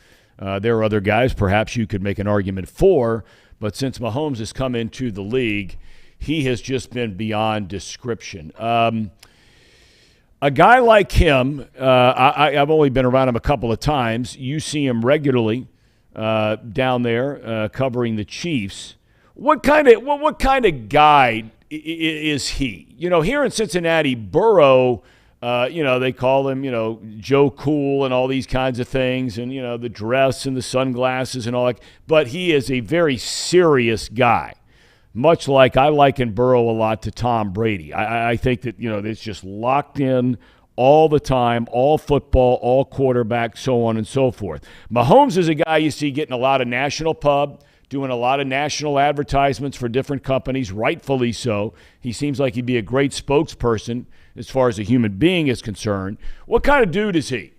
S1: There are other guys perhaps you could make an argument for, but since Mahomes has come into the league, he has just been beyond description. A guy like him, I've only been around him a couple of times. You see him regularly down there covering the Chiefs. What kind of guy is he? You know, here in Cincinnati, Burrow, they call him, Joe Cool and all these kinds of things, and, the dress and the sunglasses and all that. But he is a very serious guy, much like I liken Burrow a lot to Tom Brady. I think that, it's just locked in all the time, all football, all quarterback, so on and so forth. Mahomes is a guy you see getting a lot of national pub, doing a lot of national advertisements for different companies, rightfully so. He seems like he'd be a great spokesperson as far as a human being is concerned. What kind of dude is he?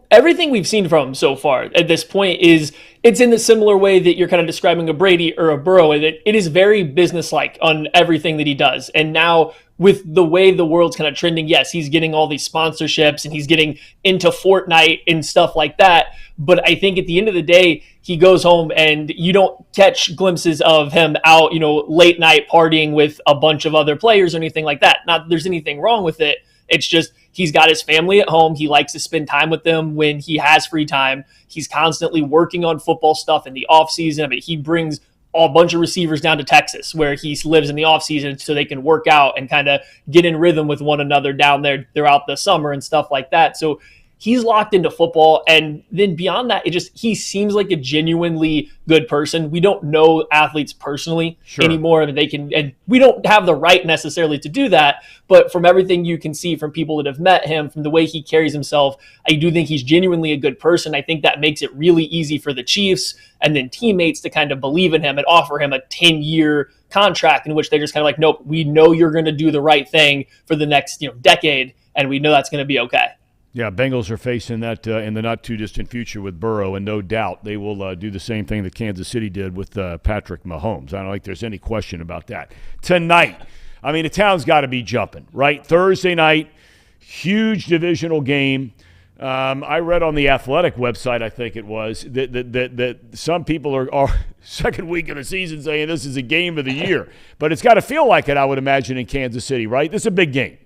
S9: Everything we've seen from him so far at this point it's in the similar way that you're kind of describing a Brady or a Burrow, and it is very businesslike on everything that he does. And now with the way the world's kind of trending, yes, he's getting all these sponsorships and he's getting into Fortnite and stuff like that. But I think at the end of the day, he goes home and you don't catch glimpses of him out, late night partying with a bunch of other players or anything like that. Not that there's anything wrong with it. It's just he's got his family at home. He likes to spend time with them when he has free time. He's constantly working on football stuff in the offseason. I mean, he brings a bunch of receivers down to Texas where he lives in the offseason so they can work out and kind of get in rhythm with one another down there throughout the summer and stuff like that. So he's locked into football. And then beyond that, he seems like a genuinely good person. We don't know athletes personally anymore. I mean, and we don't have the right necessarily to do that. But from everything you can see from people that have met him, from the way he carries himself, I do think he's genuinely a good person. I think that makes it really easy for the Chiefs and then teammates to kind of believe in him and offer him a 10-year contract in which they're just kind of like, nope, we know you're going to do the right thing for the next decade, and we know that's going to be okay.
S1: Yeah, Bengals are facing that in the not-too-distant future with Burrow, and no doubt they will do the same thing that Kansas City did with Patrick Mahomes. I don't think there's any question about that. Tonight, I mean, the town's got to be jumping, right? Thursday night, huge divisional game. I read on the Athletic website, I think it was, that some people are second week of the season saying this is a game of the year. But it's got to feel like it, I would imagine, in Kansas City, right? This is a big game.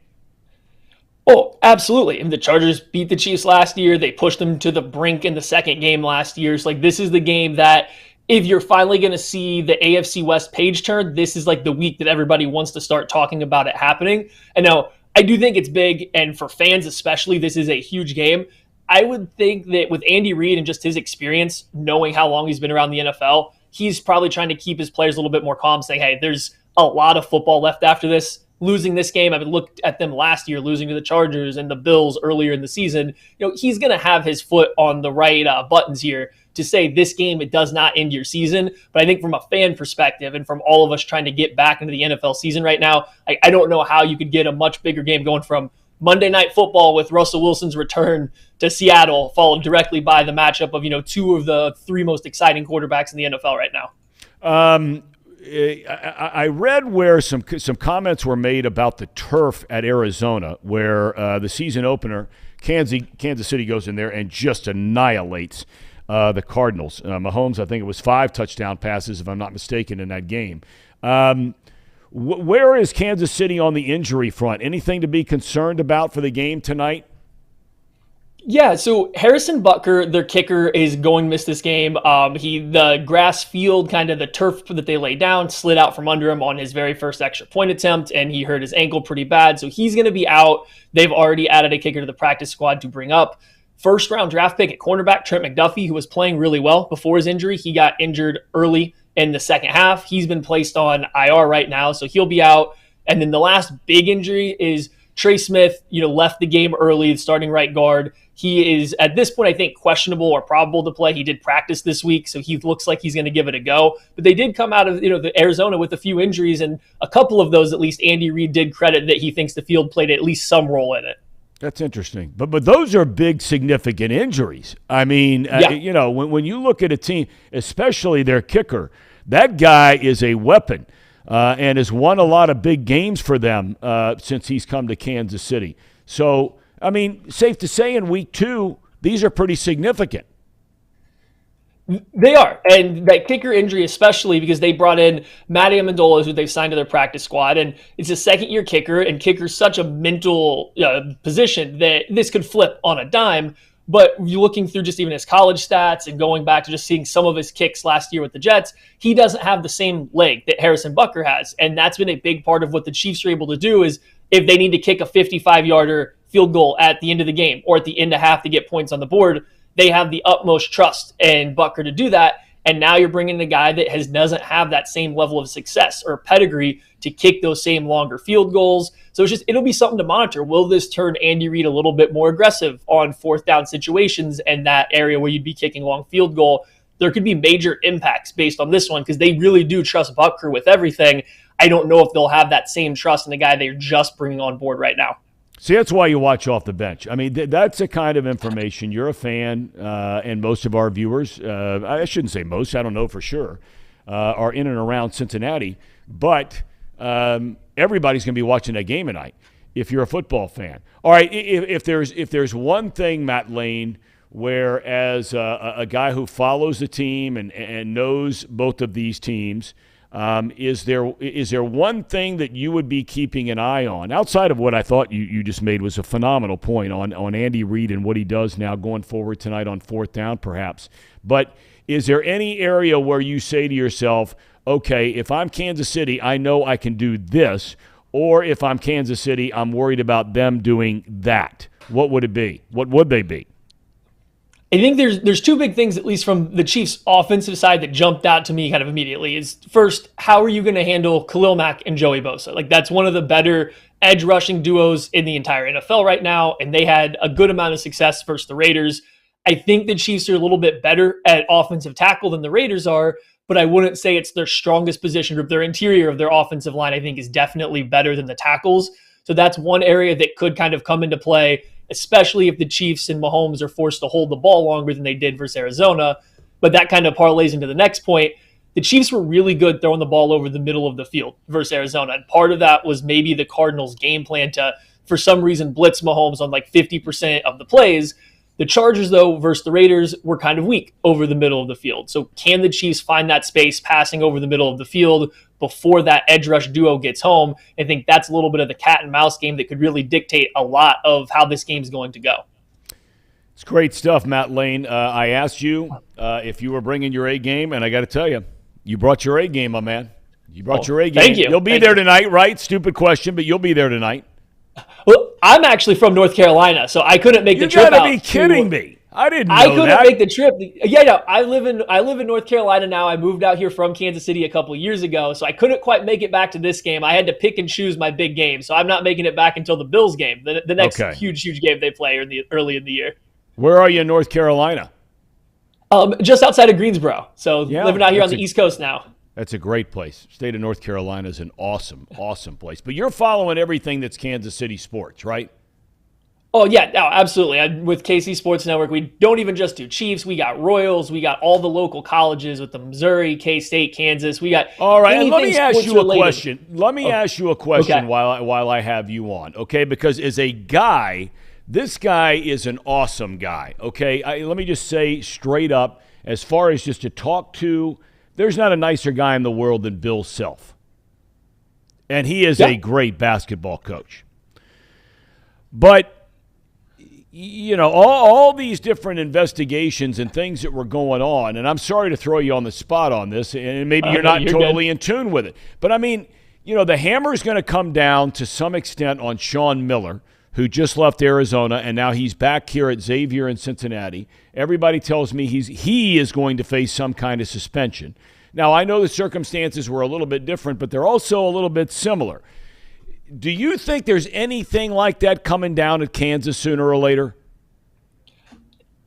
S9: Oh, absolutely. And the Chargers beat the Chiefs last year. They pushed them to the brink in the second game last year. So, this is the game that if you're finally going to see the AFC West page turn, this is like the week that everybody wants to start talking about it happening. And now, I do think it's big, and for fans especially, this is a huge game. I would think that with Andy Reid and just his experience, knowing how long he's been around the NFL, he's probably trying to keep his players a little bit more calm, saying, hey, there's a lot of football left after this. Losing this game, I mean, looked at them last year, losing to the Chargers and the Bills earlier in the season. He's going to have his foot on the right buttons here to say this game, it does not end your season. But I think from a fan perspective and from all of us trying to get back into the NFL season right now, I don't know how you could get a much bigger game going from Monday Night Football with Russell Wilson's return to Seattle, followed directly by the matchup of, two of the three most exciting quarterbacks in the NFL right now.
S1: I read where some comments were made about the turf at Arizona, where the season opener, Kansas City goes in there and just annihilates the Cardinals. Mahomes, I think it was 5 touchdown passes, if I'm not mistaken, in that game. Where is Kansas City on the injury front? Anything to be concerned about for the game tonight?
S9: Yeah, so Harrison Butker, their kicker, is going to miss this game. The grass field, kind of the turf that they laid down, slid out from under him on his very first extra point attempt, and he hurt his ankle pretty bad. So he's going to be out. They've already added a kicker to the practice squad to bring up. First-round draft pick at cornerback, Trent McDuffie, who was playing really well before his injury. He got injured early in the second half. He's been placed on IR right now, so he'll be out. And then the last big injury is Trey Smith, left the game early, starting right guard. He is, at this point, I think, questionable or probable to play. He did practice this week, so he looks like he's going to give it a go. But they did come out of the Arizona with a few injuries, and a couple of those, at least, Andy Reid did credit that he thinks the field played at least some role in it.
S1: That's interesting. But those are big, significant injuries. I mean, when you look at a team, especially their kicker, that guy is a weapon and has won a lot of big games for them since he's come to Kansas City. So, I mean, safe to say in week 2, these are pretty significant.
S9: They are. And that kicker injury, especially because they brought in Matty Amendola, who they've signed to their practice squad. And it's a second-year kicker, and kicker's such a mental position that this could flip on a dime. But you're looking through just even his college stats and going back to just seeing some of his kicks last year with the Jets, he doesn't have the same leg that Harrison Butker has. And that's been a big part of what the Chiefs are able to do is if they need to kick a 55-yarder field goal at the end of the game or at the end of half to get points on the board, they have the utmost trust in Butker to do that. And now you're bringing in a guy that doesn't have that same level of success or pedigree to kick those same longer field goals. So it'll be something to monitor. Will this turn Andy Reid a little bit more aggressive on fourth down situations and that area where you'd be kicking long field goal? There could be major impacts based on this one because they really do trust Butker with everything. I don't know if they'll have that same trust in the guy they're just bringing on board right now.
S1: See, that's why you watch off the bench. I mean, that's the kind of information you're a fan, and most of our viewers, I shouldn't say most, I don't know for sure, are in and around Cincinnati. But everybody's going to be watching that game tonight if you're a football fan. All right, if there's one thing, Matt Lane, where as a guy who follows the team and knows both of these teams, is there one thing that you would be keeping an eye on outside of what I thought you just made was a phenomenal point on Andy Reid and what he does now going forward tonight on fourth down perhaps, but is there any area where you say to yourself, okay, if I'm Kansas City, I know I can do this, or if I'm Kansas City, I'm worried about them doing that? What would it be? What would they be?
S9: I think there's two big things, at least from the Chiefs' offensive side, that jumped out to me kind of immediately. Is first, how are you going to handle Khalil Mack and Joey Bosa? Like, that's one of the better edge rushing duos in the entire NFL right now, and they had a good amount of success versus the Raiders. I think the Chiefs are a little bit better at offensive tackle than the Raiders are, but I wouldn't say it's their strongest position group. Their interior of their offensive line, I think, is definitely better than the tackles. So that's one area that could kind of come into play, especially if the Chiefs and Mahomes are forced to hold the ball longer than they did versus Arizona. But that kind of parlays into the next point. The Chiefs were really good throwing the ball over the middle of the field versus Arizona. And part of that was maybe the Cardinals' game plan to, for some reason, blitz Mahomes on like 50% of the plays. The Chargers, though, versus the Raiders were kind of weak over the middle of the field. So can the Chiefs find that space passing over the middle of the field before that edge rush duo gets home? I think that's a little bit of the cat and mouse game that could really dictate a lot of how this game's going to go.
S1: It's great stuff, Matt Lane. I asked you if you were bringing your A game, and I got to tell you, you brought your A game, my man. You brought your A game.
S9: Thank you.
S1: You'll be there tonight, right? Stupid question, but you'll be there tonight.
S9: Well, I'm actually from North Carolina, so I couldn't make the trip out.
S1: You got to be kidding me. I didn't know
S9: I couldn't
S1: that.
S9: make the trip. Yeah, no, I live in North Carolina now. I moved out here from Kansas City a couple of years ago, so I couldn't quite make it back to this game. I had to pick and choose my big game, so I'm not making it back until the Bills game, the next huge game they play early in the year.
S1: Where are you in North Carolina?
S9: Just outside of Greensboro. So living out here on the East Coast now. That's
S1: a great place. State of North Carolina is an awesome, awesome place. But you're following everything that's Kansas City sports, right?
S9: Oh, yeah, no, absolutely. With KC Sports Network, we don't even just do Chiefs. We got Royals. We got all the local colleges with the Missouri, K-State, Kansas. We got
S1: all right, and let me ask you a question. Let me ask you a question while I have you on, okay? Because as a guy, this guy is an awesome guy, okay? Let me just say straight up, as far as just to talk to, there's not a nicer guy in the world than Bill Self. And he is a great basketball coach. But you know, all these different investigations and things that were going on, and I'm sorry to throw you on the spot on this, and maybe you're not totally in tune with it. But, I mean, you know, the hammer's going to come down to some extent on Sean Miller, who just left Arizona, and now he's back here at Xavier in Cincinnati. Everybody tells me he is going to face some kind of suspension. Now, I know the circumstances were a little bit different, but they're also a little bit similar. Do you think there's anything like that coming down at Kansas sooner or later?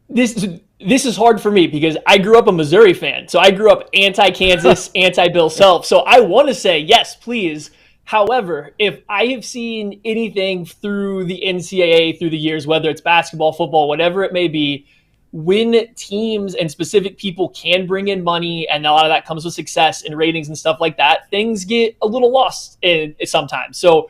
S9: this is hard for me because I grew up a Missouri fan. So I grew up anti-Kansas, anti-Bill Self. So I want to say, yes, please. However, if I have seen anything through the NCAA through the years, whether it's basketball, football, whatever it may be, when teams and specific people can bring in money, and a lot of that comes with success and ratings and stuff like that, things get a little lost sometimes. So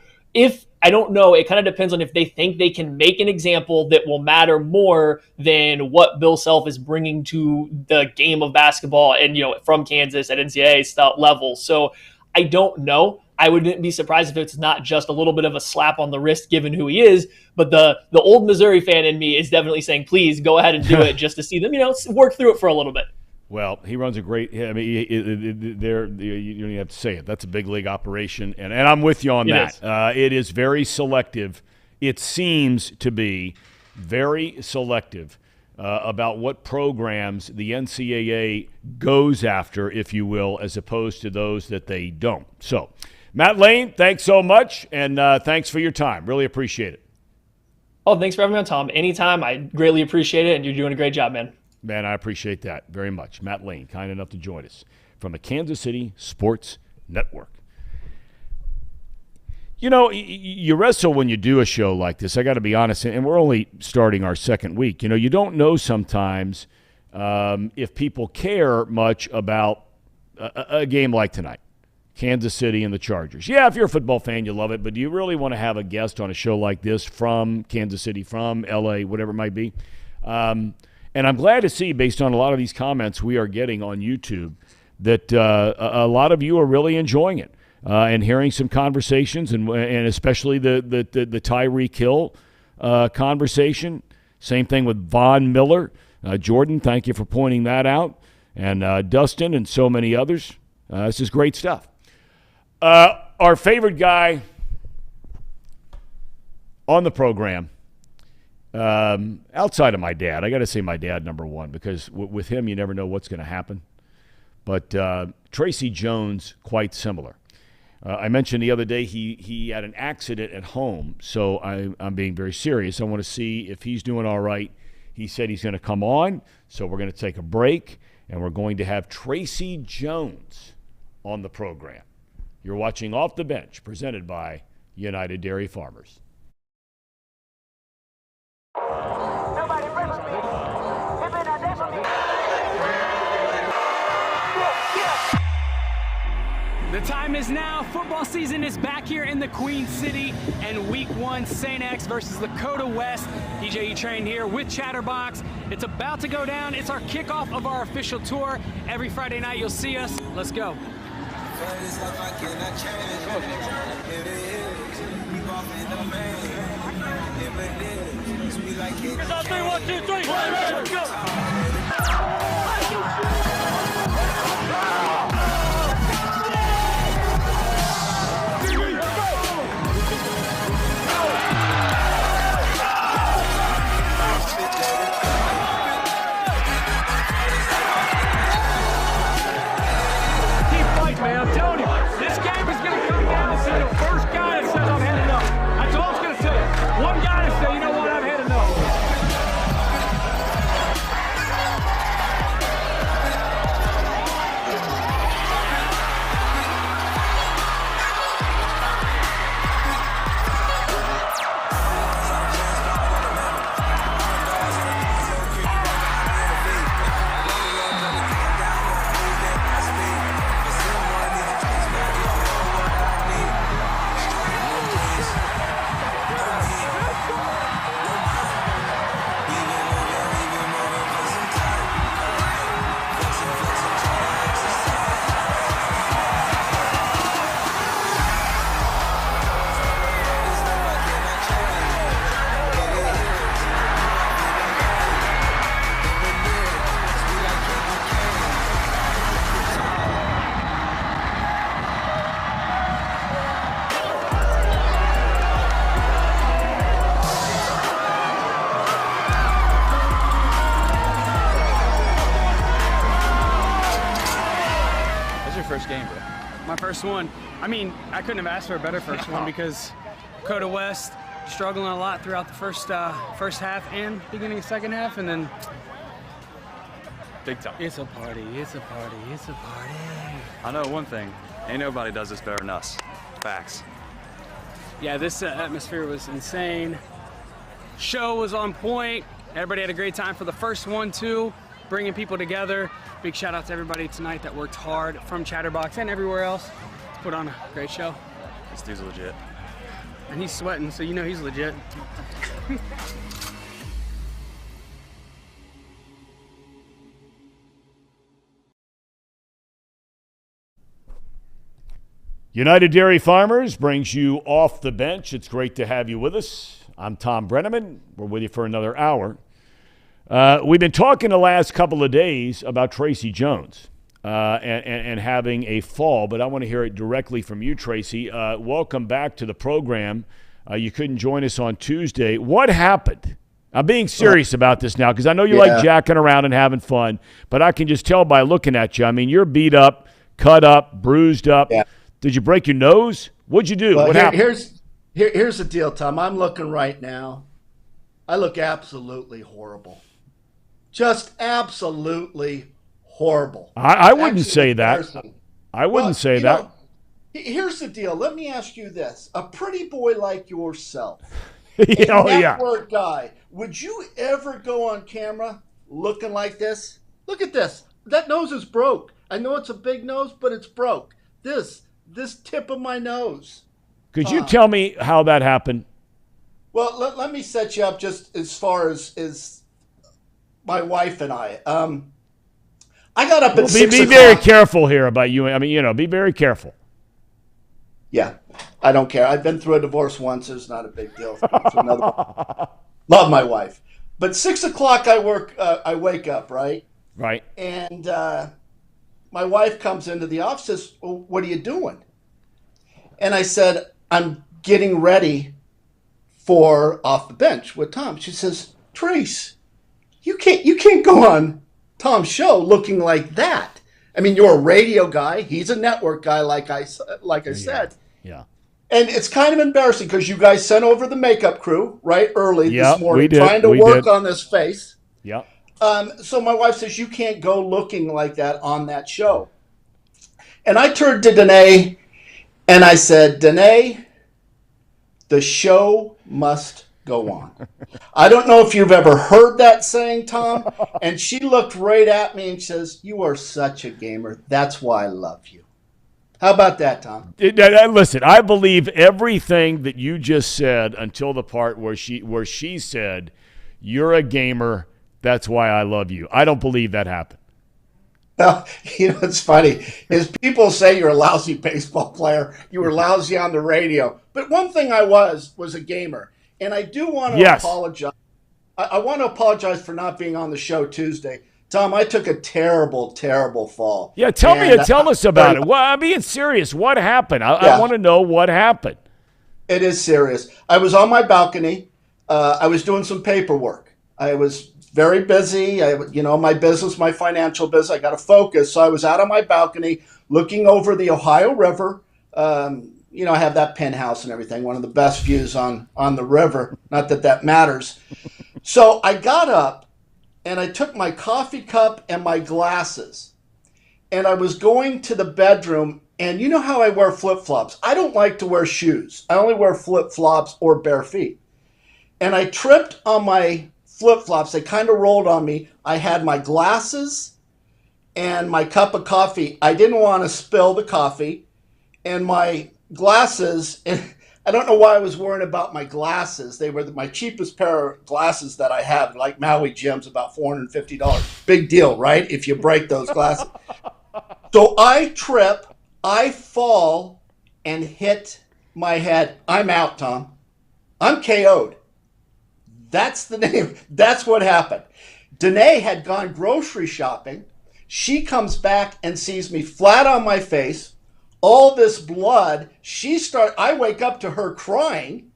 S9: I don't know, it kind of depends on if they think they can make an example that will matter more than what Bill Self is bringing to the game of basketball and, from Kansas at NCAA level. So I don't know. I wouldn't be surprised if it's not just a little bit of a slap on the wrist given who he is, but the old Missouri fan in me is definitely saying, please go ahead and do it just to see them, work through it for a little bit.
S1: Well, he runs a great – I mean, you don't even have to say it. That's a big league operation, and I'm with you on that. It is very selective. It seems to be very selective about what programs the NCAA goes after, if you will, as opposed to those that they don't. So, Matt Lane, thanks so much, and thanks for your time. Really appreciate it.
S9: Oh, thanks for having me on, Tom. Anytime. I greatly appreciate it, and you're doing a great job, man.
S1: Man, I appreciate that very much. Matt Lane, kind enough to join us from the Kansas City Sports Network. You wrestle when you do a show like this. I got to be honest, and we're only starting our second week. You don't know sometimes if people care much about a game like tonight, Kansas City and the Chargers. Yeah, if you're a football fan, you love it, but do you really want to have a guest on a show like this from Kansas City, from L.A., whatever it might be? And I'm glad to see, based on a lot of these comments we are getting on YouTube, that a lot of you are really enjoying it and hearing some conversations, and especially the Tyreek Hill conversation. Same thing with Von Miller. Jordan, thank you for pointing that out. And Dustin and so many others. This is great stuff. Our favorite guy on the program, outside of my dad, I got to say my dad number one, because with him you never know what's going to happen. But Tracy Jones, quite similar. I mentioned the other day he had an accident at home, so I'm being very serious. I want to see if he's doing all right. He said he's going to come on, so we're going to take a break, and we're going to have Tracy Jones on the program. You're watching Off the Bench, presented by United Dairy Farmers.
S7: The time is now. Football season is back here in the Queen City, and Week 1, St. X versus Lakota West. EJE Train here with Chatterbox. It's about to go down. It's our kickoff of our official tour. Every Friday night you'll see us. Let's go. It's on 3, 1, 2, 3. Let's go. First one. I mean, I couldn't have asked for a better first one because Dakota West struggling a lot throughout the first half and beginning of second half, and then
S8: Big time.
S7: It's a party. It's a party. It's a party.
S8: I know one thing. Ain't nobody does this better than us. Facts.
S7: Yeah, this atmosphere was insane. Show was on point. Everybody had a great time for the first one, too. Bringing people together. Big shout out to everybody tonight that worked hard from Chatterbox and everywhere else to put on a great show.
S8: This dude's legit.
S7: And he's sweating, so you know he's legit.
S1: United Dairy Farmers brings you Off the Bench. It's great to have you with us. I'm Thom Brennaman. We're with you for another hour. We've been talking the last couple of days about Tracy Jones and having a fall, but I want to hear it directly from you, Tracy. Welcome back to the program. You couldn't join us on Tuesday. What happened? I'm being serious about this now because I know you like jacking around and having fun, but I can just tell by looking at you. I mean, you're beat up, cut up, bruised up.
S10: Yeah.
S1: Did you break your nose? What'd you do?
S10: Well,
S1: what happened?
S10: Here's the deal, Tom. I'm looking right now. I look absolutely horrible. Just absolutely horrible.
S1: I wouldn't say that. I wouldn't say that.
S10: Here's the deal. Let me ask you this. A pretty boy like yourself, network guy, would you ever go on camera looking like this? Look at this. That nose is broke. I know it's a big nose, but it's broke. This tip of my nose.
S1: Could you tell me how that happened?
S10: Well, let me set you up just as far as my wife and I. I got up at 6
S1: o'clock. Be very careful here about you. I mean, be very careful.
S10: Yeah, I don't care. I've been through a divorce once. It's not a big deal. Love my wife. But 6 o'clock I wake up, right?
S1: Right.
S10: And my wife comes into the office and says, well, what are you doing? And I said, I'm getting ready for Off the Bench with Thom. She says, Trace, you can't go on Thom's show looking like that. I mean, you're a radio guy. He's a network guy, like I said.
S1: Yeah.
S10: And it's kind of embarrassing because you guys sent over the makeup crew right early this morning
S1: we did.
S10: trying to work on this face.
S1: Yeah.
S10: So my wife says, you can't go looking like that on that show. And I turned to Danae and I said, Danae, the show must go on. I don't know if you've ever heard that saying, Thom. And she looked right at me and says, you are such a gamer. That's why I love you. How about that, Thom?
S1: Listen, I believe everything that you just said until the part where she said, you're a gamer. That's why I love you. I don't believe that happened.
S10: Well, it's funny is people say you're a lousy baseball player. You were lousy on the radio. But one thing I was a gamer. And I do want to apologize. I want to apologize for not being on the show Tuesday. Thom, I took a terrible, terrible fall.
S1: Yeah, tell us about it. Well, I'm being serious. What happened? I want to know what happened.
S10: It is serious. I was on my balcony. I was doing some paperwork. I was very busy. My business, my financial business, I got to focus. So I was out on my balcony looking over the Ohio River. I have that penthouse and everything, one of the best views on the river. Not that matters. So I got up and I took my coffee cup and my glasses and I was going to the bedroom. And you know how I wear flip-flops? I don't like to wear shoes. I only wear flip-flops or bare feet. And I tripped on my flip-flops. They kind of rolled on me. I had my glasses and my cup of coffee. I didn't want to spill the coffee. And my glasses, and I don't know why I was worrying about my glasses. They were my cheapest pair of glasses that I have, like Maui Jim's, about $450. Big deal, right? If you break those glasses. So I trip, I fall, and hit my head. I'm out, Thom. I'm KO'd. That's the name. That's what happened. Danae had gone grocery shopping. She comes back and sees me flat on my face, all this blood. I wake up to her crying.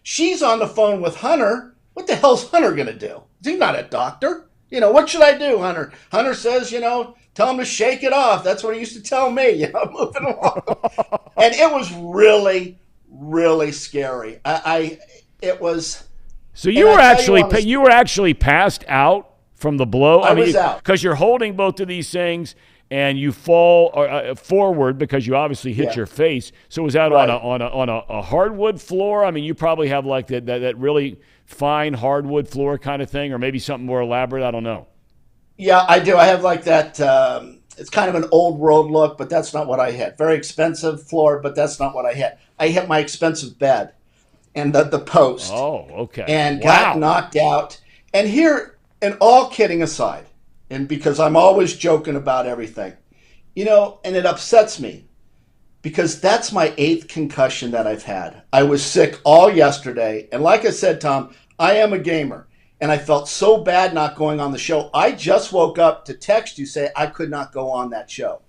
S10: She's on the phone with Hunter. What the hell's Hunter going to do? He's not a doctor. What should I do, Hunter? Hunter says, tell him to shake it off. That's what he used to tell me, moving along. And it was really, really scary. It was.
S1: So you were actually passed out from the blow?
S10: I was out.
S1: Because you're holding both of these things and you fall forward because you obviously hit your face. So was that
S10: Right.
S1: on a hardwood floor? I mean, you probably have like that really fine hardwood floor kind of thing, or maybe something more elaborate. I don't know.
S10: Yeah, I do. I have like that. It's kind of an old world look, but that's not what I hit. Very expensive floor, but that's not what I hit. I hit my expensive bed and the post.
S1: Oh, okay.
S10: And got knocked out. And here, and all kidding aside, and because I'm always joking about everything, and it upsets me because that's my 8th concussion that I've had. I was sick all yesterday. And like I said, Tom, I am a gamer. And I felt so bad not going on the show. I just woke up to text you say I could not go on that show.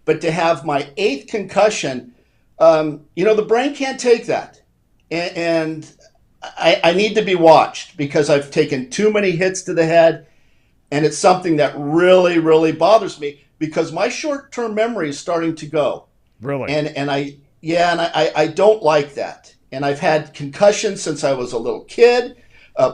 S10: But to have my 8th concussion, the brain can't take that. And I need to be watched because I've taken too many hits to the head. And it's something that really, really bothers me because my short-term memory is starting to go.
S1: Really?
S10: And I don't like that. And I've had concussions since I was a little kid.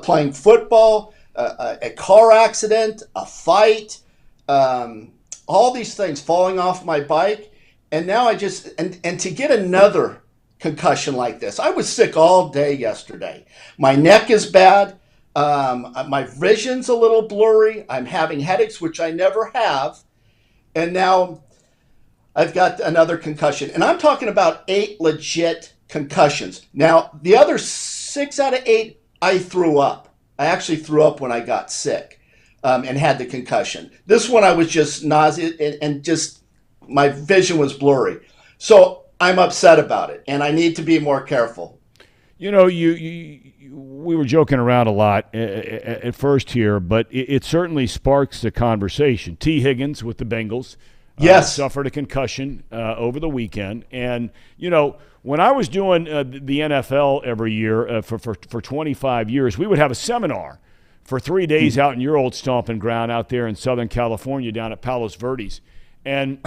S10: Playing football, a car accident, a fight, all these things, falling off my bike. And now I just, and to get another concussion like this, I was sick all day yesterday. My neck is bad. My vision's a little blurry. I'm having headaches, which I never have. And now I've got another concussion. And I'm talking about 8 legit concussions. Now, the other 6 out of 8, I threw up. I actually threw up when I got sick and had the concussion. This one I was just nauseous and just my vision was blurry. So I'm upset about it, and I need to be more careful.
S1: We were joking around a lot at first here, but it certainly sparks the conversation. T. Higgins with the Bengals suffered a concussion over the weekend. And, when I was doing the NFL every year for 25 years, we would have a seminar for 3 days out in your old stomping ground out there in Southern California down at Palos Verdes. And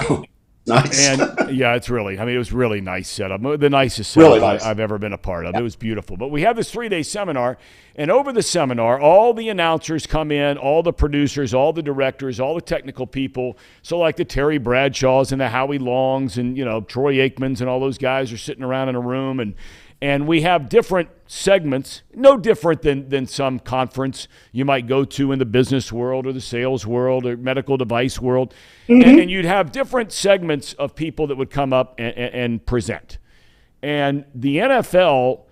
S10: nice.
S1: And yeah, it was really nice setup. The nicest setup
S10: really nice.
S1: I've ever been a part of. Yeah. It was beautiful. But we have this 3-day seminar, and over the seminar, all the announcers come in, all the producers, all the directors, all the technical people. So like the Terry Bradshaws and the Howie Longs and, Troy Aikmans and all those guys are sitting around in a room, and we have different segments, no different than some conference you might go to in the business world or the sales world or medical device world. Mm-hmm. And you'd have different segments of people that would come up and present. And the NFL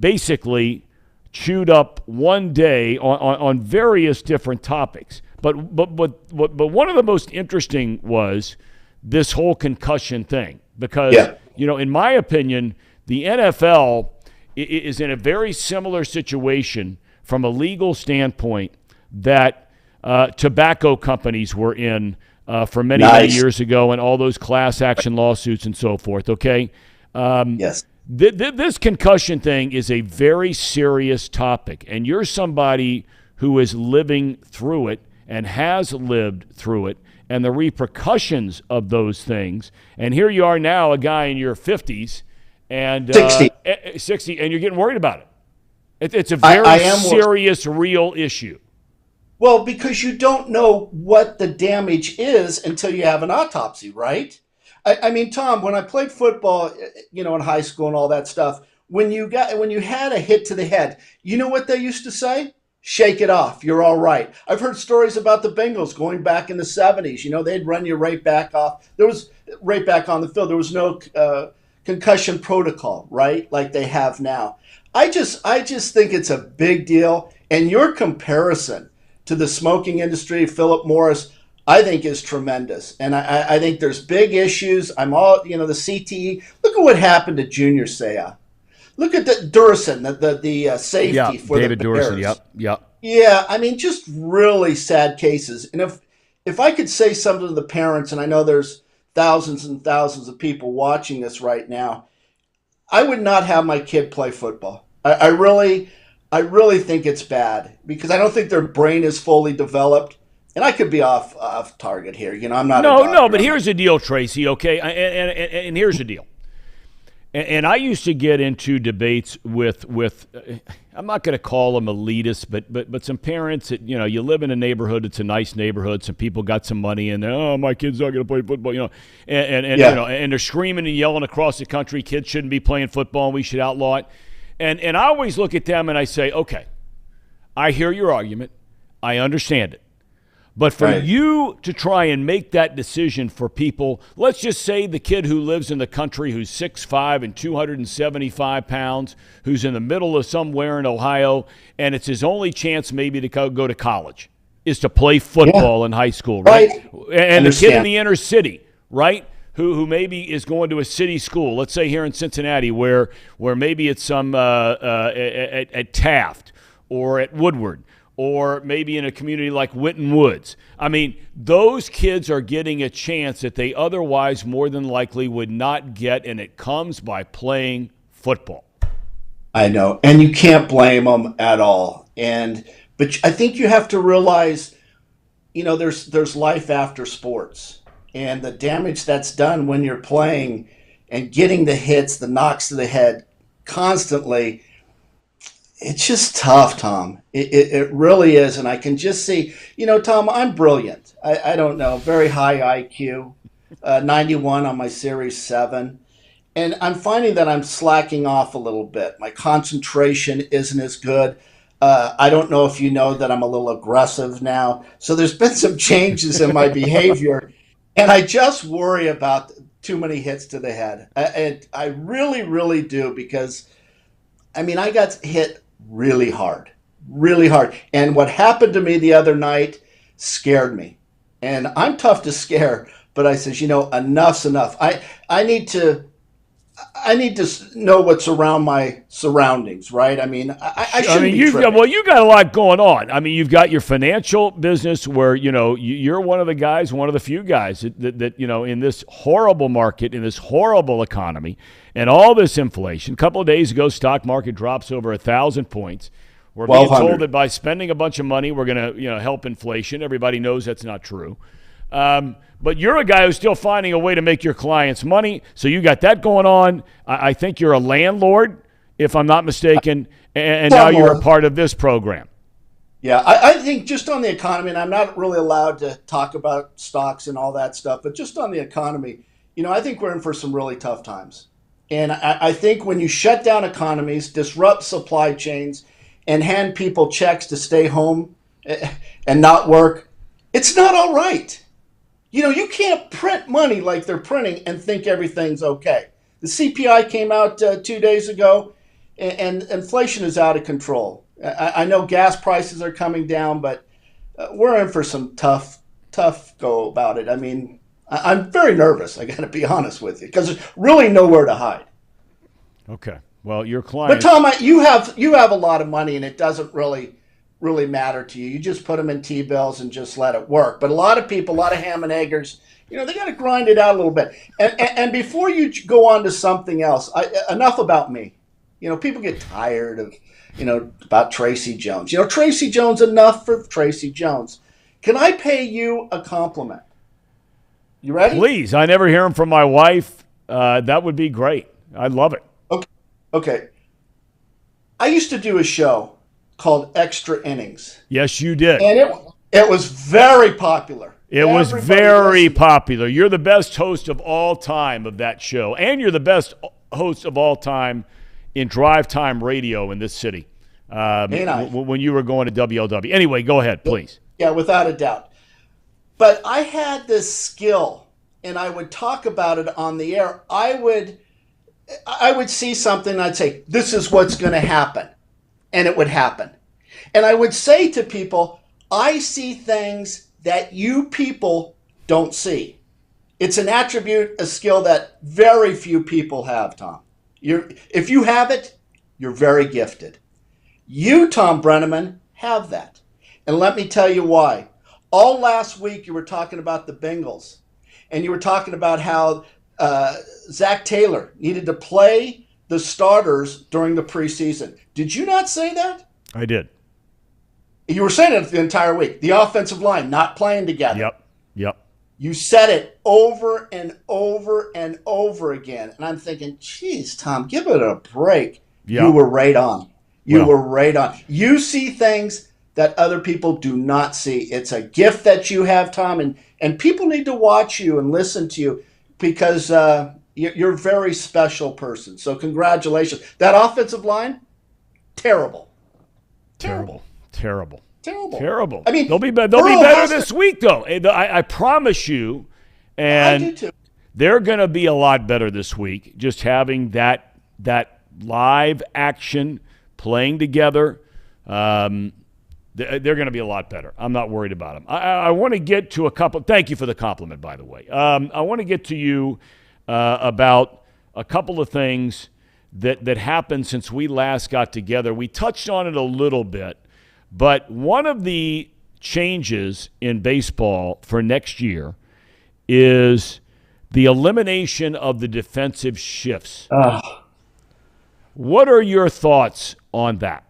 S1: basically chewed up one day on various different topics. But one of the most interesting was this whole concussion thing. Because, in my opinion, the NFL is in a very similar situation from a legal standpoint that tobacco companies were in for many years ago and all those class action lawsuits and so forth, okay?
S10: Yes.
S1: This concussion thing is a very serious topic, and you're somebody who is living through it and has lived through it and the repercussions of those things. And here you are now, a guy in your 50s, and 60, and you're getting worried about it. It's a very serious, real issue.
S10: Well, because you don't know what the damage is until you have an autopsy, right? I mean, Tom, when I played football, in high school and all that stuff, when you had a hit to the head, you know what they used to say? Shake it off. You're all right. I've heard stories about the Bengals going back in the 70s. They'd run you right back off. There was right back on the field. There was no concussion protocol, right? Like they have now. I just think it's a big deal. And your comparison to the smoking industry, Philip Morris, I think is tremendous. And I think there's big issues. The CTE. Look at what happened to Junior Seau. Look at the Durson, the safety for
S1: David
S10: the Bears.
S1: Durson, yep.
S10: Yeah, I mean, just really sad cases. And if I could say something to the parents, and I know there's thousands and thousands of people watching this right now, I would not have my kid play football. I really think it's bad because I don't think their brain is fully developed. And I could be off target here. I'm not.
S1: No, but here's the deal, Tracy. Okay, and here's the deal. And I used to get into debates with I'm not going to call them elitists, but some parents that, you live in a neighborhood, it's a nice neighborhood, some people got some money and they're, my kid's not going to play football, and they're screaming and yelling across the country, kids shouldn't be playing football and we should outlaw it. And I always look at them and I say, okay, I hear your argument. I understand it. But for you to try and make that decision for people, let's just say the kid who lives in the country who's 6'5" and 275 pounds, who's in the middle of somewhere in Ohio, and it's his only chance maybe to go to college, is to play football in high school, right? And the kid in the inner city, right, who maybe is going to a city school, let's say here in Cincinnati, where maybe it's some at Taft or at Woodward, or maybe in a community like Winton Woods. I mean, those kids are getting a chance that they otherwise more than likely would not get, and it comes by playing football.
S10: I know, and you can't blame them at all. But I think you have to realize, there's life after sports, and the damage that's done when you're playing and getting the hits, the knocks to the head constantly. It's just tough, Thom. It really is. And I can just see, Thom, I'm brilliant. I don't know, very high IQ, 91 on my Series 7. And I'm finding that I'm slacking off a little bit. My concentration isn't as good. I don't know if you know that I'm a little aggressive now. So there's been some changes in my behavior. And I just worry about too many hits to the head. I really, really do, because, I got hit really hard. And what happened to me the other night scared me. And I'm tough to scare, but I says, enough's enough. I need to know what's around my surroundings, right? I shouldn't be tripping.
S1: You got a lot going on. You've got your financial business where, you're one of the few guys that in this horrible market, in this horrible economy, and all this inflation. A couple of days ago, stock market drops over 1,000 points. We're being told that by spending a bunch of money, we're going to help inflation. Everybody knows that's not true. But you're a guy who's still finding a way to make your clients money. So you got that going on. I think you're a landlord, if I'm not mistaken, and now you're a part of this program.
S10: Yeah, I think just on the economy, and I'm not really allowed to talk about stocks and all that stuff, but just on the economy, I think we're in for some really tough times. And I think when you shut down economies, disrupt supply chains, and hand people checks to stay home and not work, it's not all right. You can't print money like they're printing and think everything's okay. The CPI came out 2 days ago, and inflation is out of control. I know gas prices are coming down, but we're in for some tough go about it. I'm very nervous, I got to be honest with you, because there's really nowhere to hide.
S1: Okay. Well, your client.
S10: But Thom, you have a lot of money, and it doesn't really matter to you. You just put them in T-bills and just let it work. But a lot of people, a lot of ham and eggers, they got to grind it out a little bit. And before you go on to something else, enough about me. People get tired of, about Tracy Jones. Tracy Jones, enough for Tracy Jones. Can I pay you a compliment? You ready?
S1: Please. I never hear them from my wife. That would be great. I'd love it.
S10: Okay. I used to do a show called Extra Innings.
S1: Yes, you did.
S10: And it was very popular.
S1: It was very popular. You're the best host of all time of that show. And you're the best host of all time in drive time radio in this city. When you were going to WLW. Anyway, go ahead, please.
S10: Yeah, without a doubt. But I had this skill, and I would talk about it on the air. I would see something, and I'd say, this is what's going to happen. And it would happen. And I would say to people, I see things that you people don't see. It's an attribute, a skill that very few people have, Thom. If you have it, you're very gifted. You, Thom Brennaman, have that. And let me tell you why. All last week you were talking about the Bengals, and you were talking about how Zach Taylor needed to play the starters during the preseason. Did you not say that?
S1: I did. You
S10: were saying it the entire week. The offensive line not playing together.
S1: Yep.
S10: You said it over and over and over again. And I'm thinking, geez, Thom, give it a break.
S1: Yeah.
S10: You were right on. You were right on. You see things that other people do not see. It's a gift that you have, Thom, and people need to watch you and listen to you because you're a very special person. So congratulations. That offensive line, terrible.
S1: Terrible.
S10: I mean,
S1: they'll be better this week, though. I promise you. And
S10: I do too.
S1: They're going to be a lot better this week. Just having that live action, playing together, they're going to be a lot better. I'm not worried about them. I want to get to a couple. Thank you for the compliment, by the way. I want to get to you about a couple of things that happened since we last got together. We touched on it a little bit. But one of the changes in baseball for next year is the elimination of the defensive shifts. What are your thoughts on that?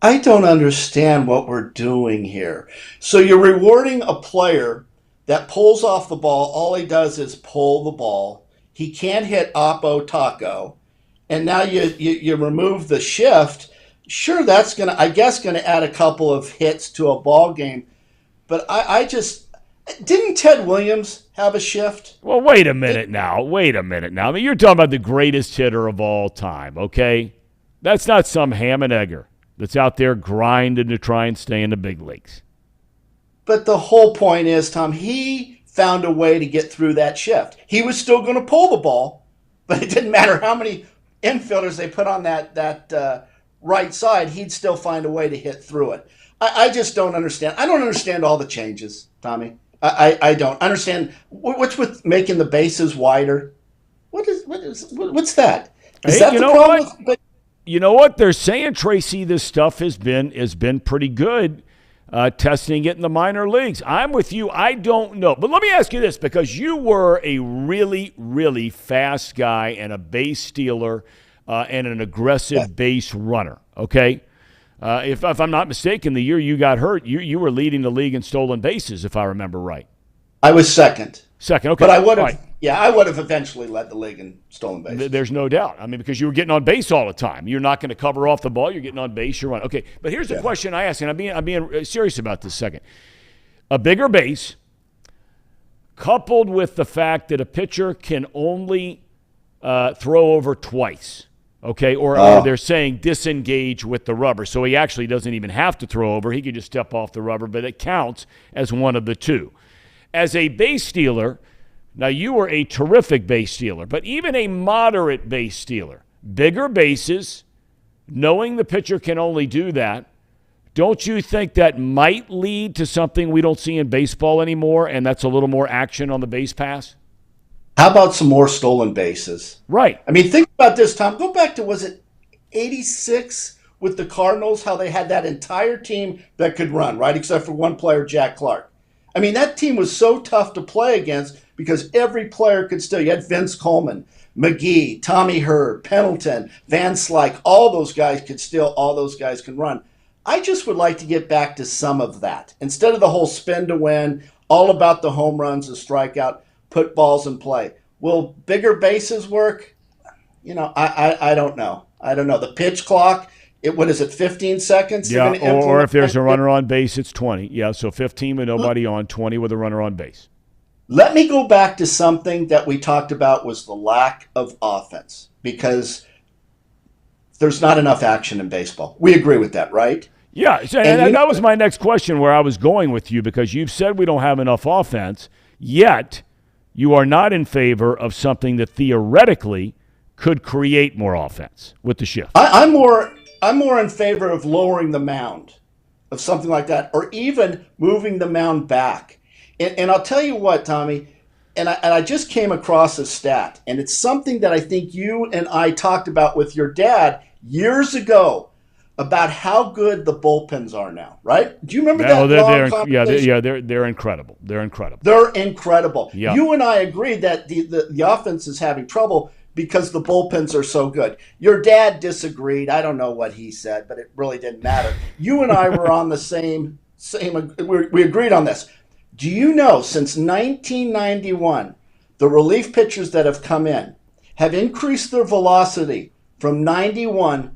S10: I don't understand what we're doing here. So you're rewarding a player that pulls off the ball. All he does is pull the ball. He can't hit Oppo Taco. And now you remove the shift. Sure, that's going to add a couple of hits to a ball game. But I just – didn't Ted Williams have a shift?
S1: Well, wait a minute now. I mean, you're talking about the greatest hitter of all time, okay? That's not some ham and egger that's out there grinding to try and stay in the big leagues.
S10: But the whole point is, Thom, he found a way to get through that shift. He was still going to pull the ball, but it didn't matter how many infielders they put on that right side, he'd still find a way to hit through it. I just don't understand. I don't understand all the changes, Tommy. I don't understand what's with making the bases wider. What's that? Is that the problem?
S1: You know what? They're saying, Tracy, this stuff has been pretty good, testing it in the minor leagues. I'm with you. I don't know. But let me ask you this, because you were a really, really fast guy and a base stealer and an aggressive base runner, okay? If I'm not mistaken, the year you got hurt, you were leading the league in stolen bases, if I remember right.
S10: I was second.
S1: Okay.
S10: But I would have, I would have eventually led the league in stolen bases.
S1: There's no doubt. I mean, because you were getting on base all the time. You're not going to cover off the ball. You're getting on base. You're running. Okay, but here's the question I ask, and I'm being serious about this second. A bigger base, coupled with the fact that a pitcher can only throw over twice. Okay, or they're saying disengage with the rubber. So he actually doesn't even have to throw over. He could just step off the rubber, but it counts as one of the two. As a base stealer, now you were a terrific base stealer, but even a moderate base stealer, bigger bases, knowing the pitcher can only do that, don't you think that might lead to something we don't see in baseball anymore, and that's a little more action on the base pass?
S10: How about some more stolen bases?
S1: Right.
S10: I mean, think about this, Thom. Go back to, was it 86 with the Cardinals, how they had that entire team that could run, right, except for one player, Jack Clark. I mean, that team was so tough to play against because every player could still. You had Vince Coleman, McGee, Tommy Hurd, Pendleton, Van Slyke. All those guys could still, all those guys can run. I just would like to get back to some of that. Instead of the whole spin to win, all about the home runs, the strikeout, put balls in play. Will bigger bases work? You know, I don't know. I don't know. The pitch clock, what is it, 15 seconds?
S1: Yeah, or if there's a runner on base, it's 20. Yeah, so 15 with nobody on, 20 with a runner on base.
S10: Let me go back to something that we talked about was the lack of offense, because there's not enough action in baseball. We agree with that, right?
S1: Yeah, and that was my next question where I was going with you, because you've said we don't have enough offense, yet you are not in favor of something that theoretically could create more offense with the shift.
S10: I'm more in favor of lowering the mound, of something like that, or even moving the mound back. And I'll tell you what, Tommy, and I just came across a stat, and it's something that I think you and I talked about with your dad years ago about how good the bullpens are now, right? Do you remember that conversation?
S1: They're incredible. They're incredible.
S10: They're incredible.
S1: Yeah.
S10: You and I agreed that the offense is having trouble because the bullpens are so good. Your dad disagreed. I don't know what he said, but it really didn't matter. You and I were on the same. We agreed on this. Do you know since 1991, the relief pitchers that have come in have increased their velocity from 91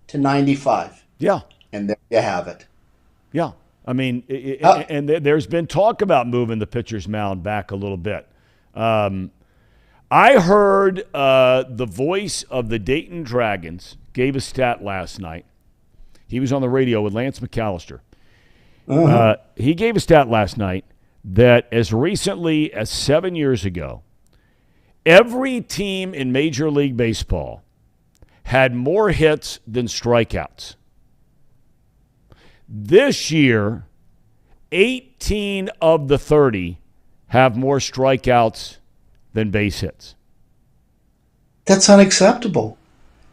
S10: to 95?
S1: Yeah.
S10: And there you have it.
S1: Yeah. I mean, and there's been talk about moving the pitcher's mound back a little bit. I heard the voice of the Dayton Dragons gave a stat last night. He was on the radio with Lance McAllister. He gave a stat last night that as recently as 7 years ago, every team in Major League Baseball had more hits than strikeouts. This year, 18 of the 30 have more strikeouts than base hits.
S10: That's unacceptable.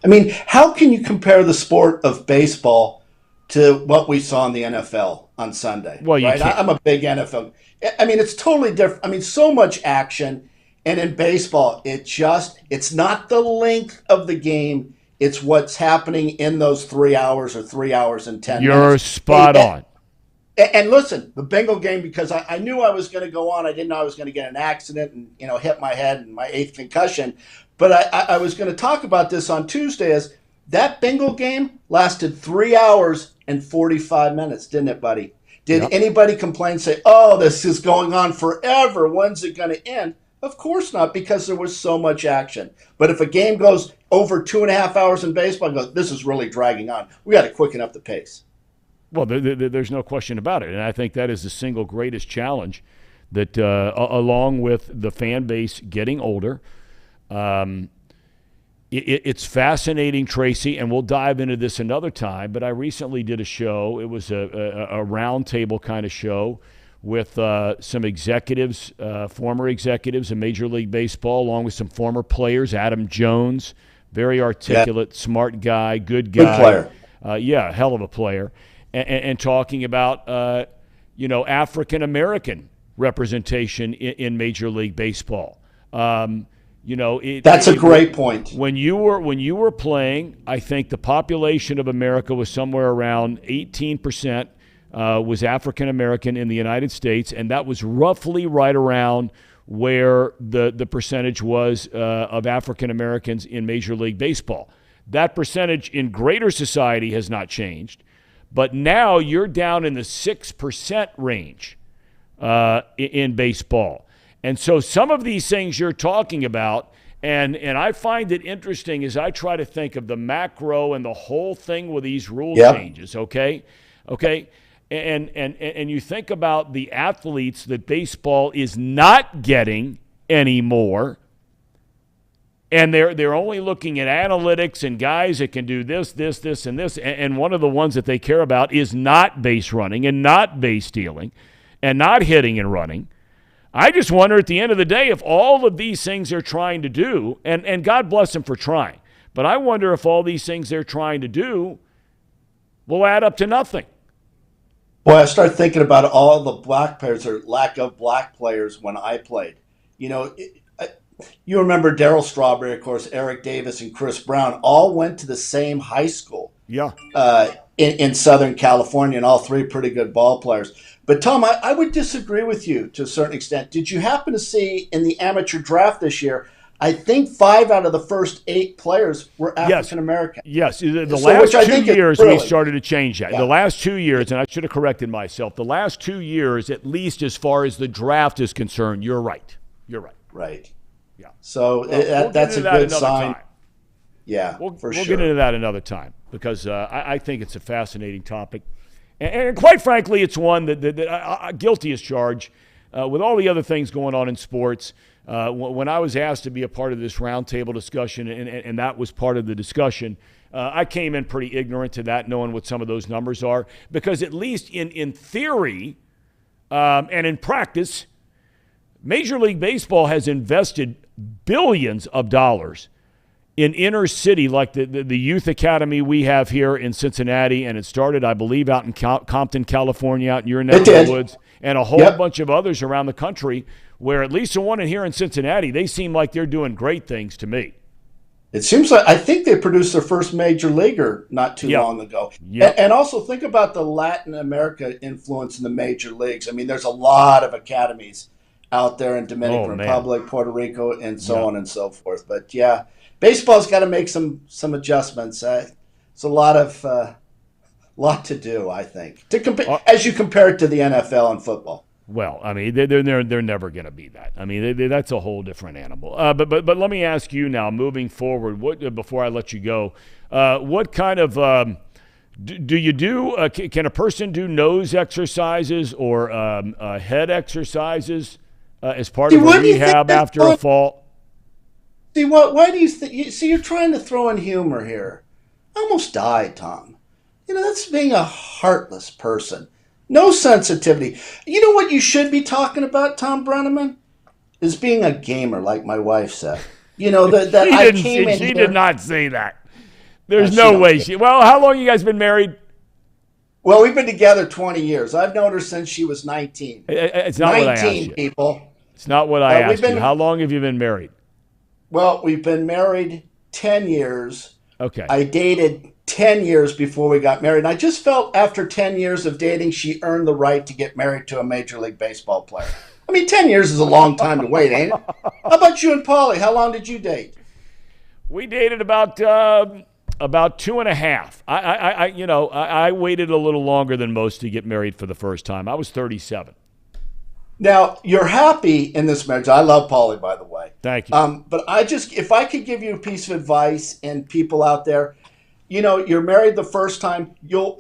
S10: I mean, how can you compare the sport of baseball to what we saw in the NFL on Sunday?
S1: Well, you
S10: right?
S1: can't.
S10: I'm a big NFL. I mean, it's totally different. I mean, so much action. And in baseball, it's not the length of the game. It's what's happening in those 3 hours or 3 hours and 10 minutes.
S1: You're spot on.
S10: And listen, the Bengal game, because I knew I was going to go on. I didn't know I was going to get an accident and, hit my head and my 8th concussion. But I was going to talk about this on Tuesday as that Bengal game lasted 3 hours and 45 minutes, didn't it, buddy? Did anybody complain, say, oh, this is going on forever. When's it going to end? Of course not, because there was so much action. But if a game goes over 2.5 hours in baseball, I go, this is really dragging on. We got to quicken up the pace.
S1: Well, there's no question about it. And I think that is the single greatest challenge that, along with the fan base getting older, it's fascinating, Tracy, and we'll dive into this another time, but I recently did a show. It was a roundtable kind of show with some executives, former executives in Major League Baseball, along with some former players. Adam Jones, very articulate, smart guy, good guy.
S10: Good
S1: player. Hell of a player. And talking about, African-American representation in Major League Baseball.
S10: That's a great point.
S1: When you were playing, I think the population of America was somewhere around 18% was African American in the United States, and that was roughly right around where the percentage was of African Americans in Major League Baseball. That percentage in greater society has not changed, but now you're down in the 6% range in baseball. And so some of these things you're talking about, and I find it interesting as I try to think of the macro and the whole thing with these rule changes, okay? And you think about the athletes that baseball is not getting anymore, and they're only looking at analytics and guys that can do this, and this, and one of the ones that they care about is not base running and not base stealing and not hitting and running. I just wonder at the end of the day if all of these things they're trying to do, and God bless them for trying, but I wonder if all these things they're trying to do will add up to nothing.
S10: Boy, I start thinking about all the black players or lack of black players when I played. You remember Darryl Strawberry, of course, Eric Davis and Chris Brown all went to the same high school in Southern California, and all three pretty good ball players. But, Tom, I would disagree with you to a certain extent. Did you happen to see in the amateur draft this year, I think 5 out of the first 8 players were African-American.
S1: Yes. The last 2 years we started to change that.
S10: Yeah.
S1: The last 2 years, and I should have corrected myself, the last 2 years, at least as far as the draft is concerned, you're right.
S10: Right.
S1: Yeah.
S10: So that's a good sign.
S1: Time.
S10: Yeah,
S1: We'll
S10: sure.
S1: get into that another time because I think it's a fascinating topic. And quite frankly, it's one that I guilty as charged. With all the other things going on in sports, when I was asked to be a part of this roundtable discussion, and that was part of the discussion, I came in pretty ignorant to that, knowing what some of those numbers are, because at least in theory and in practice, Major League Baseball has invested billions of dollars in inner city, like the youth academy we have here in Cincinnati, and it started, I believe, out in Compton, California, out in your neck of the woods, and a whole bunch of others around the country, where at least the one in here in Cincinnati, they seem like they're doing great things to me.
S10: It seems like I think they produced their first major leaguer not too long ago. And also think about the Latin America influence in the major leagues. I mean, there's a lot of academies out there in Dominican Republic, Puerto Rico, and so on and so forth. But yeah, baseball's got to make some adjustments. It's a lot to do, I think, to compare as you compare it to the NFL and football.
S1: Well, I mean, they're never going to be that. I mean, that's a whole different animal. But let me ask you now, moving forward, before I let you go, what kind of do you do? Can a person do nose exercises or head exercises as part of a rehab after a fall?
S10: See, why do you see? You're trying to throw in humor here. I almost died, Thom. That's being a heartless person. No sensitivity. You know what you should be talking about, Thom Brennaman? Is being a gamer, like my wife said. She
S1: did not say that. There's no way Well, how long you guys been married?
S10: Well, we've been together 20 years. I've known her since she was 19.
S1: It's not 19, what I asked you. People. It's not what I asked you. How long have you been married?
S10: Well, we've been married 10 years.
S1: Okay.
S10: I dated 10 years before we got married. And I just felt after 10 years of dating, she earned the right to get married to a Major League Baseball player. I mean, 10 years is a long time to wait, ain't it? How about you and Paulie? How long did you date?
S1: We dated about 2.5. I waited a little longer than most to get married for the first time. I was 37.
S10: Now, you're happy in this marriage. I love Paulie, by the way.
S1: Thank you.
S10: But if I could give you a piece of advice, and people out there, you're married the first time,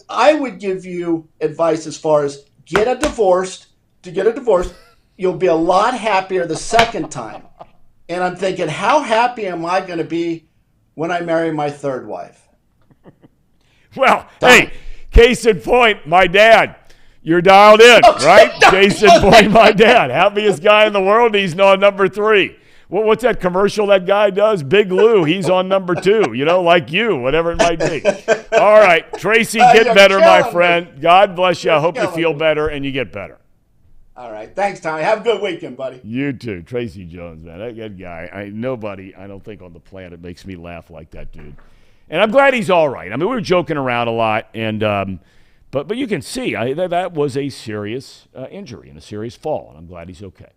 S10: I would give you advice as far as get a divorce. You'll be a lot happier the second time. And I'm thinking, how happy am I going to be when I marry my third wife?
S1: Well, hey, case in point, my dad. You're dialed in, right? Case in point, my dad. Happiest guy in the world. He's on number 3. What's that commercial that guy does? Big Lou. He's on number 2, like you, whatever it might be. All right, Tracy, get better, my friend. God bless you. I hope you feel better and you get better.
S10: All right. Thanks, Tommy. Have a good weekend, buddy.
S1: You too. Tracy Jones, man. That guy, nobody, I don't think on the planet makes me laugh like that dude. And I'm glad he's all right. I mean, we were joking around a lot, and but you can see that was a serious injury and a serious fall, and I'm glad he's okay.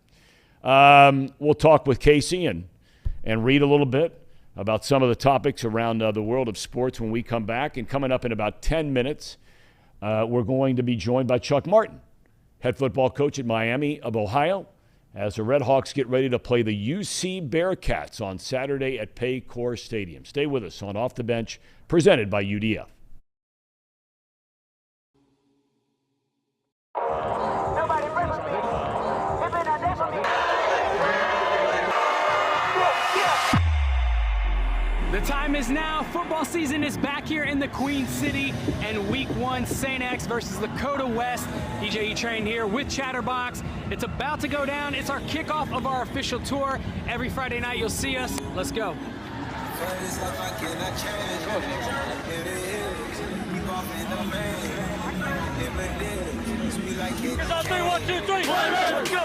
S1: We'll talk with Casey and read a little bit about some of the topics around the world of sports when we come back. And coming up in about 10 minutes, we're going to be joined by Chuck Martin, head football coach at Miami of Ohio, as the Redhawks get ready to play the UC Bearcats on Saturday at Paycor Stadium. Stay with us on Off the Bench, presented by UDF.
S7: The time is now. Football season is back here in the Queen City, and Week 1, St. X versus Dakota West. EJE Train here with Chatterbox. It's about to go down. It's our kickoff of our official tour. Every Friday night you'll see us. Let's go. It's on 3, 1, 2, 3. Let's go.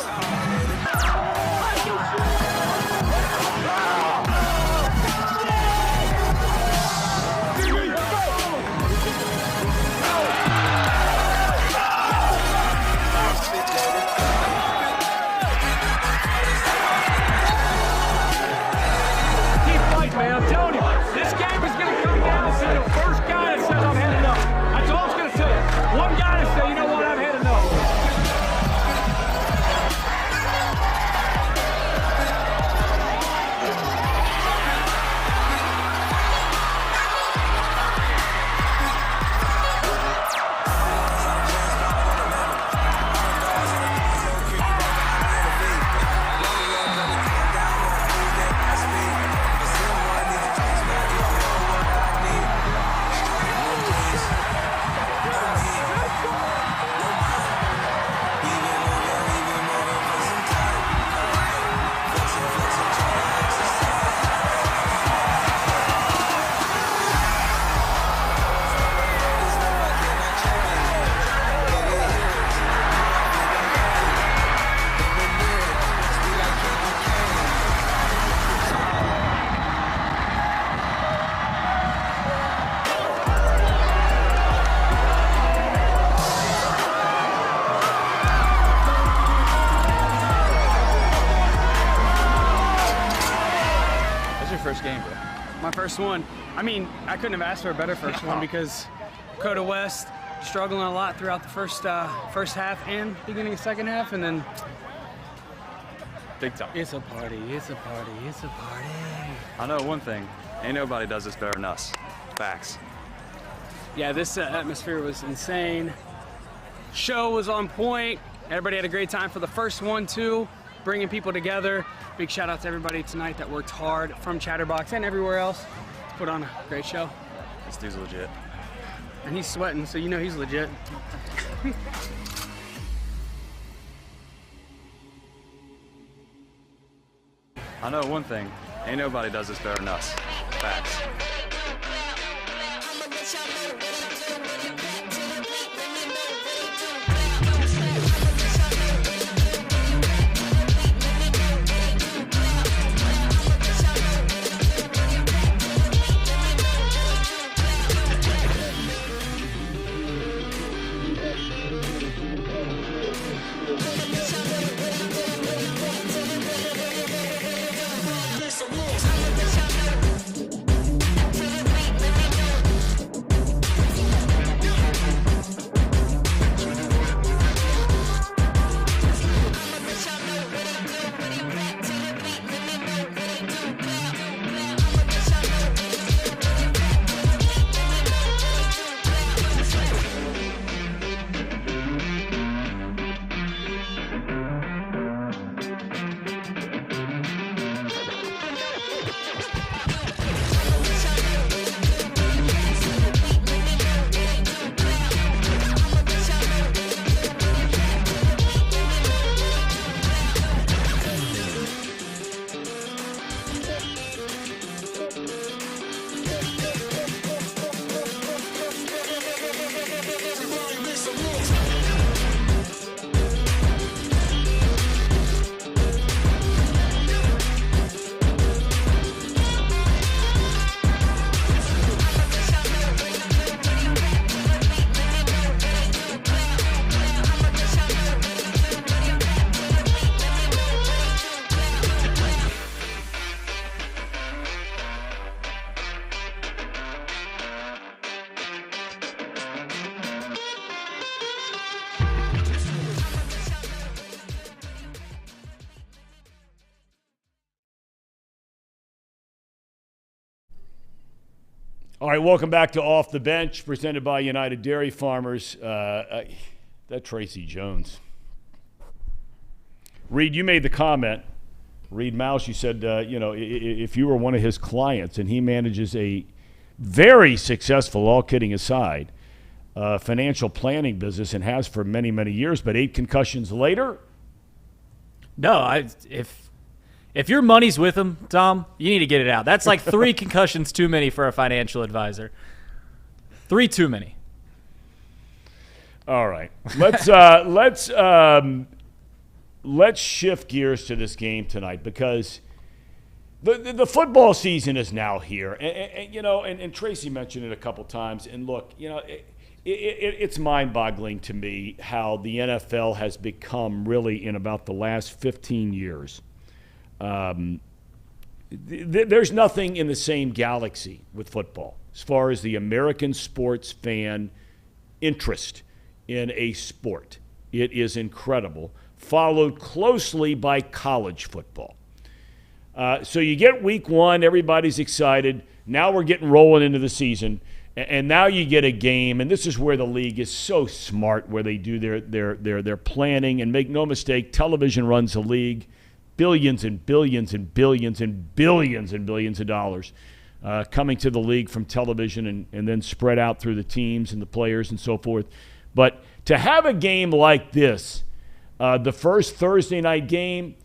S11: my first one. I mean, I couldn't have asked for a better first one because Coda West struggling a lot throughout the first half and beginning of second half, and then
S8: Big time.
S11: it's a party, it's a party, it's a party.
S8: I know one thing. Ain't nobody does this better than us. Facts.
S11: Yeah, this atmosphere was insane. Show was on point. Everybody had a great time for the first one, too, bringing people together. Big shout out to everybody tonight that worked hard from Chatterbox and everywhere else to put on a great show.
S8: This dude's legit.
S11: And he's sweating, so you know he's legit.
S8: I know one thing. Ain't nobody does this better than us. Facts.
S1: All right, welcome back to Off the Bench, presented by United Dairy Farmers. That Tracy Jones. Reed, you made the comment. Reed Mouse, you said, if you were one of his clients and he manages a very successful, all kidding aside, financial planning business and has for many, many years, but 8 concussions later?
S4: No, if your money's with him, Thom, you need to get it out. That's like 3 concussions too many for a financial advisor. 3 too many.
S1: All right, let's shift gears to this game tonight because the football season is now here, and Tracy mentioned it a couple times. And look, it's mind-boggling to me how the NFL has become really in about the last 15 years. There's nothing in the same galaxy with football as far as the American sports fan interest in a sport. It is incredible, followed closely by college football. So you get week 1, everybody's excited. Now we're getting rolling into the season, and now you get a game, and this is where the league is so smart, where they do their planning. And make no mistake, television runs the league. Billions and billions and billions and billions and billions of dollars coming to the league from television and then spread out through the teams and the players and so forth. But to have a game like this, the first Thursday night game,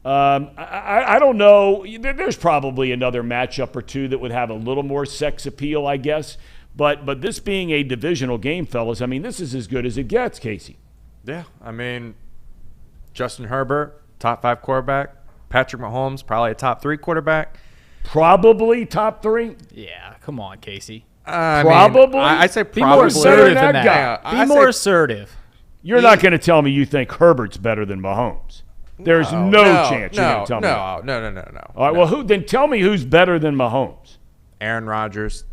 S1: I don't know. There's probably another matchup or two that would have a little more sex appeal, I guess. But this being a divisional game, fellas, I mean, this is as good as it gets, Casey.
S5: Yeah, I mean, Justin Herbert, top 5 quarterback. Patrick Mahomes, probably a top 3 quarterback.
S1: Probably top 3?
S4: Yeah, come on, Casey.
S1: Probably?
S5: I say
S4: Be
S5: probably.
S4: more assertive than that.
S1: Guy.
S4: Be more assertive.
S1: You're not going to tell me you think Herbert's better than Mahomes. There's no chance you're going to tell me that.
S5: No.
S1: All right, well, then tell me who's better than Mahomes.
S5: Aaron Rodgers,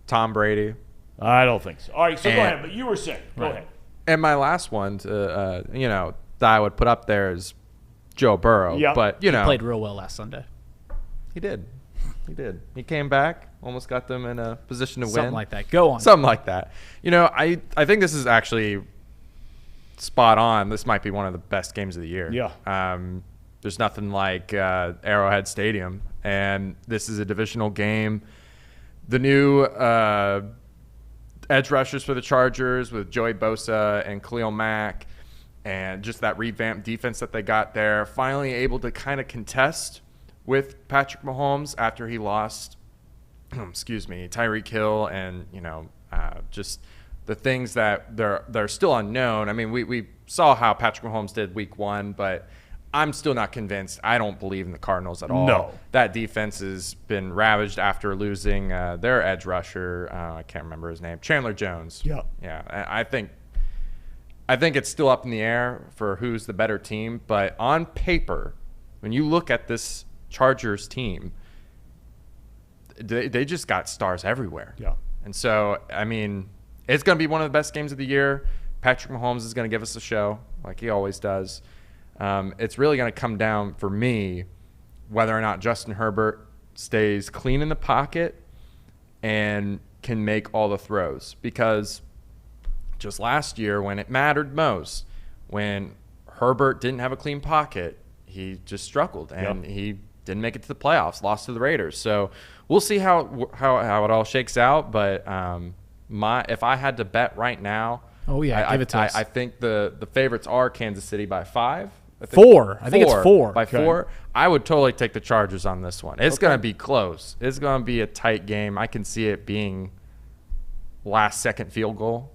S5: Tom Brady.
S1: I don't think so. All right, so go ahead. But you were saying. Go ahead.
S5: And my last one, that I would put up there is Joe Burrow.
S1: Yep.
S5: But,
S4: He played real well last Sunday.
S5: He did. He came back, almost got them in a position to win.
S4: Something like that. Go on.
S5: Something like that. I think this is actually spot on. This might be one of the best games of the year.
S1: Yeah.
S5: There's nothing like Arrowhead Stadium, and this is a divisional game. The new edge rushers for the Chargers with Joey Bosa and Khalil Mack, and just that revamped defense that they got there, finally able to kind of contest with Patrick Mahomes after he lost, Tyreek Hill, and just the things that they're still unknown. I mean, we saw how Patrick Mahomes did week 1, but I'm still not convinced. I don't believe in the Cardinals at all.
S1: No. That
S5: defense has been ravaged after losing their edge rusher. I can't remember his name. Chandler Jones.
S1: Yeah.
S5: Yeah. I think it's still up in the air for who's the better team. But on paper, when you look at this Chargers team, they just got stars everywhere.
S1: Yeah.
S5: And so, I mean, it's going to be one of the best games of the year. Patrick Mahomes is going to give us a show like he always does. It's really going to come down for me whether or not Justin Herbert stays clean in the pocket and can make all the throws. Because just last year, when it mattered most, when Herbert didn't have a clean pocket, he just struggled, and he didn't make it to the playoffs, lost to the Raiders. So we'll see how it all shakes out. But if I had to bet right now,
S4: give it to us.
S5: I think the favorites are Kansas City by 5.
S4: I think it's 4.
S5: By 4. I would totally take the Chargers on this one. It's going to be close. It's going to be a tight game. I can see it being last-second field goal,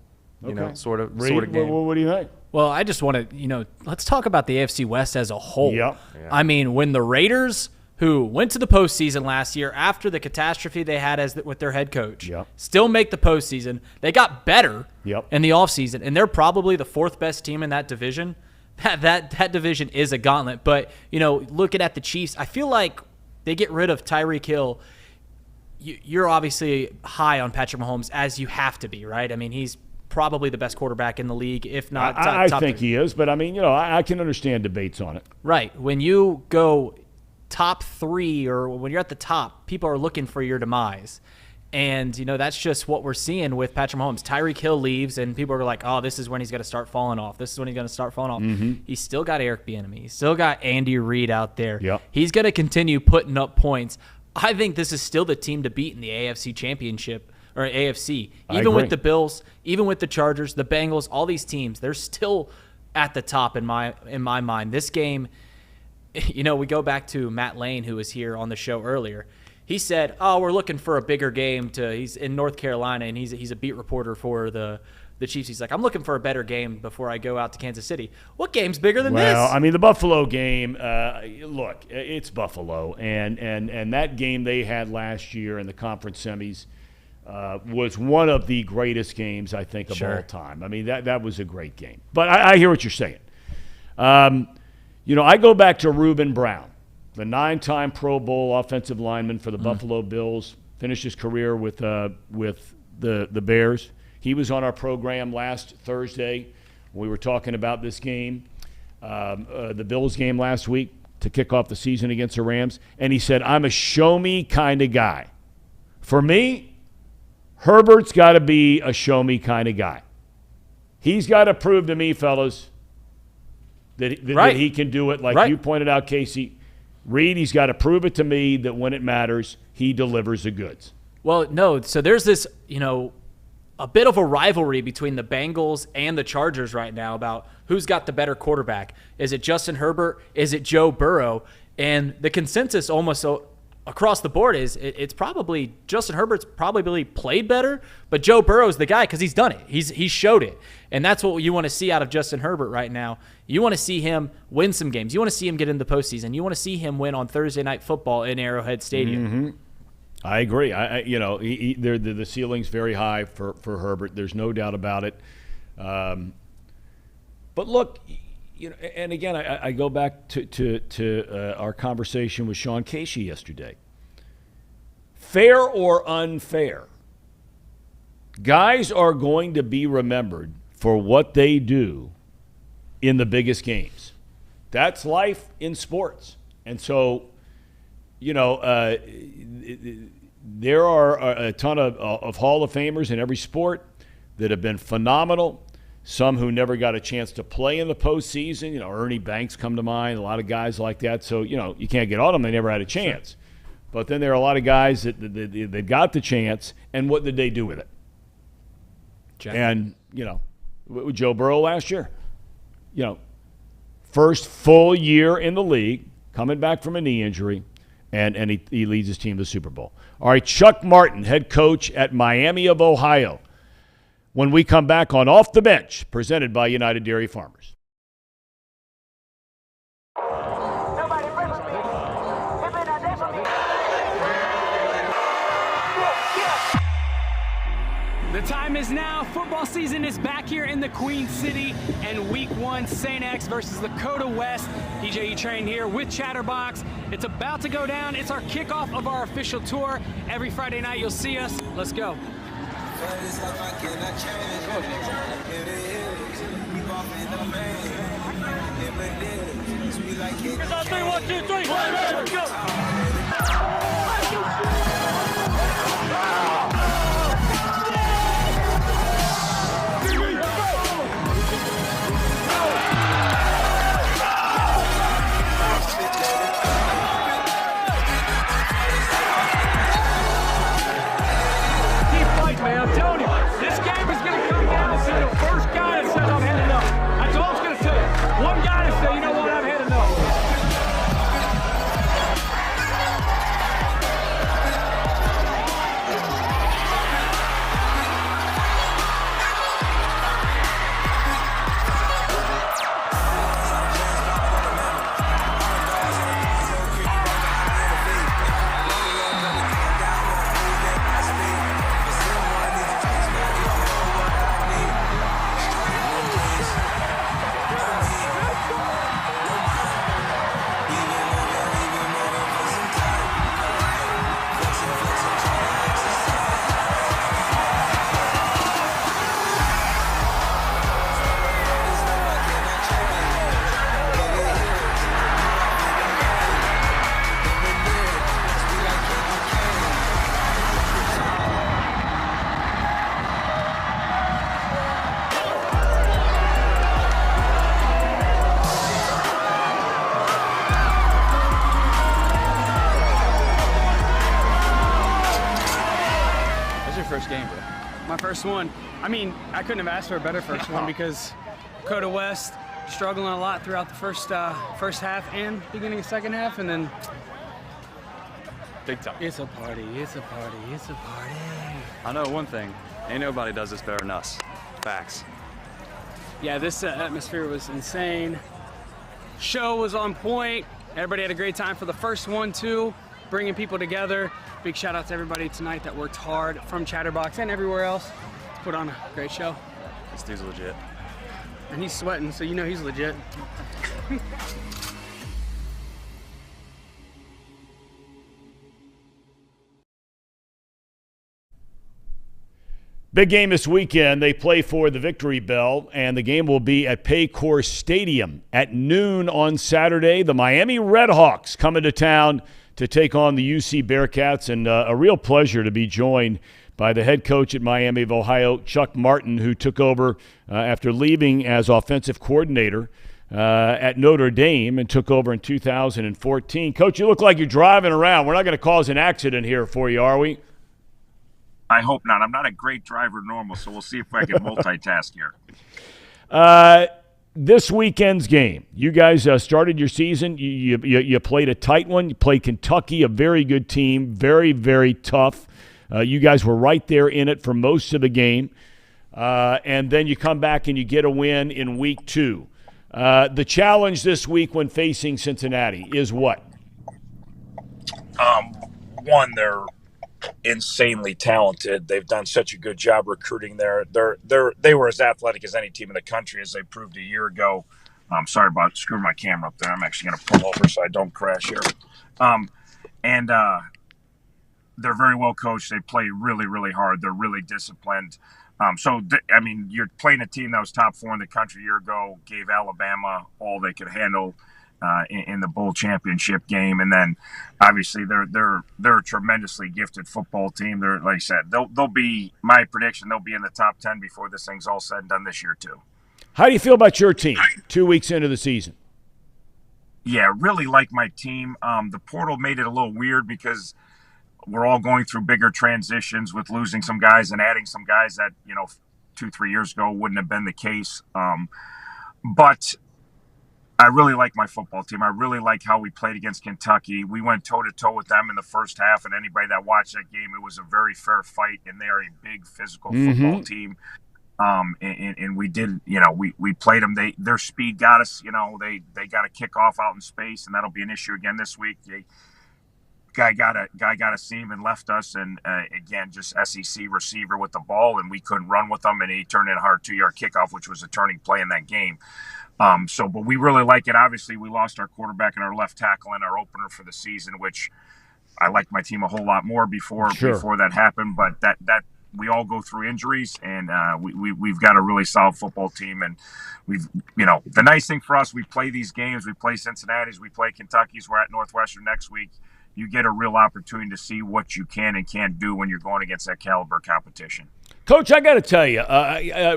S5: sort of game.
S1: What do you think?
S4: Well, I just want to, let's talk about the AFC West as a whole.
S1: Yep.
S5: Yeah.
S4: I mean, when the Raiders, who went to the postseason last year after the catastrophe they had with their head coach, still make the postseason, they got better in the offseason, and they're probably the 4th best team in that division. That division is a gauntlet. But, looking at the Chiefs, I feel like they get rid of Tyreek Hill. You're obviously high on Patrick Mahomes, as you have to be, right? I mean, he's probably the best quarterback in the league, if not top 3.
S1: I think he is, but I mean, I can understand debates on it.
S4: Right. When you go top 3 or when you're at the top, people are looking for your demise. And, that's just what we're seeing with Patrick Mahomes. Tyreek Hill leaves, and people are like, oh, this is when he's going to start falling off. This is when he's going to start falling off.
S1: Mm-hmm.
S4: He's still got Eric Bieniemy. He's still got Andy Reid out there.
S1: Yep.
S4: He's going to continue putting up points. I think this is still the team to beat in the AFC Championship, or AFC. Even with the Bills, even with the Chargers, the Bengals, all these teams, they're still at the top in my mind. This game, we go back to Matt Lane, who was here on the show earlier. He said, we're looking for a bigger game. He's in North Carolina, and he's a beat reporter for the Chiefs. He's like, I'm looking for a better game before I go out to Kansas City. What game's bigger than this?
S1: Well, I mean, the Buffalo game, look, it's Buffalo. And that game they had last year in the conference semis was one of the greatest games, I think, of all time. I mean, that was a great game. But I hear what you're saying. I go back to Reuben Brown, the 9-time Pro Bowl offensive lineman for the Buffalo Bills, finished his career with the Bears. He was on our program last Thursday. We were talking about this game, the Bills game last week to kick off the season against the Rams. And he said, I'm a show-me kind of guy. For me, Herbert's got to be a show-me kind of guy. He's got to prove to me, fellas, that he can do it. Like you pointed out, Casey, Reed, he's got to prove it to me that when it matters, he delivers the goods.
S4: Well, no. So there's this, a bit of a rivalry between the Bengals and the Chargers right now about who's got the better quarterback. Is it Justin Herbert? Is it Joe Burrow? And the consensus almost across the board is it's probably Justin Herbert's probably played better, but Joe Burrow's the guy because he's done it. He's showed it. And that's what you want to see out of Justin Herbert right now. You want to see him win some games. You want to see him get in the postseason. You want to see him win on Thursday Night Football in Arrowhead Stadium.
S1: Mm-hmm. I agree. The ceiling's very high for Herbert. There's no doubt about it. But look, and again, I go back to our conversation with Sean Casey yesterday. fair or unfair, guys are going to be remembered for what they do in the biggest games. That's life in sports. And so, there are a ton of Hall of Famers in every sport that have been phenomenal. Some who never got a chance to play in the postseason. Ernie Banks come to mind, a lot of guys like that. So, you can't get all of them. They never had a chance. Sure. But then there are a lot of guys that they got the chance, and what did they do with it? And, with Joe Burrow last year, first full year in the league, coming back from a knee injury, and he leads his team to the Super Bowl. All right, Chuck Martin, head coach at Miami of Ohio. When we come back on Off the Bench, presented by United Dairy Farmers.
S7: The time is now. Football season is back here in the Queen City, and Week 1, St. X versus Lakota West. DJ Train here with Chatterbox. It's about to go down. It's our kickoff of our official tour. Every Friday night you'll see us. Let's go. Here's our 3, 1, 2, 3. Let's go. Man, I'm telling you, this game is going to come down to the first guy that says I've had enough. That's all it's going to say. One guy to say, you know what, I've had enough. First one. I mean, I couldn't have asked for a better first one because Dakota West struggling a lot throughout the first half and beginning of second half, and then
S8: big time.
S7: It's a party. It's a party. It's a party.
S8: I know one thing. Ain't nobody does this better than us. Facts.
S11: Yeah, this atmosphere was insane. Show was on point. Everybody had a great time for the first one too, bringing people together. Big shout out to everybody tonight that worked hard from Chatterbox and everywhere else to put on a great show.
S8: This dude's legit.
S11: And he's sweating, so you know he's legit.
S1: Big game this weekend. They play for the Victory Bell, and the game will be at Paycor Stadium at noon on Saturday. The Miami Redhawks coming to town to take on the UC Bearcats, and a real pleasure to be joined by the head coach at Miami of Ohio, Chuck Martin, who took over after leaving as offensive coordinator at Notre Dame and took over in 2014. Coach, you look like you're driving around. We're not going to cause an accident here for you, are we?
S12: I hope not. I'm not a great driver normal, so we'll see if I can multitask here.
S1: This weekend's game, you guys started your season. You played a tight one. You played Kentucky, a very good team, very, very tough. You guys were right there in it for most of the game. And then you come back and you get a win in week 2. The challenge this week when facing Cincinnati is what?
S12: One, they're insanely talented. They've done such a good job recruiting there. They were as athletic as any team in the country, as they proved a year ago. I'm sorry about screwing my camera up there. I'm actually going to pull over so I don't crash here. they're very well coached. They play really, really hard. They're really disciplined. You're playing a team that was top 4 in the country a year ago, gave Alabama all they could handle in the bowl championship game, and then obviously they're a tremendously gifted football team. They're, like I said, they'll be, my prediction, they'll be in the top 10 before this thing's all said and done this year too.
S1: How do you feel about your team 2 weeks into the season?
S12: Yeah, really like my team. The portal made it a little weird because we're all going through bigger transitions with losing some guys and adding some guys that 2-3 years ago wouldn't have been the case. But I really like my football team. I really like how we played against Kentucky. We went toe-to-toe with them in the first half, and anybody that watched that game, it was a very fair fight, and they are a big physical football team. And we did, we played them. Their speed got us, they got a kickoff out in space, and that'll be an issue again this week. Guy got a seam and left us, and again, just SEC receiver with the ball, and we couldn't run with them, and he turned in a hard 2-yard kickoff, which was a turning play in that game. But we really like it. Obviously, we lost our quarterback and our left tackle in our opener for the season, which I liked my team a whole lot more before that happened. But that we all go through injuries, and we've got a really solid football team. And the nice thing for us, we play these games. We play Cincinnati's, we play Kentucky's. We're at Northwestern next week. You get a real opportunity to see what you can and can't do when you're going against that caliber competition.
S1: Coach, I got to tell you,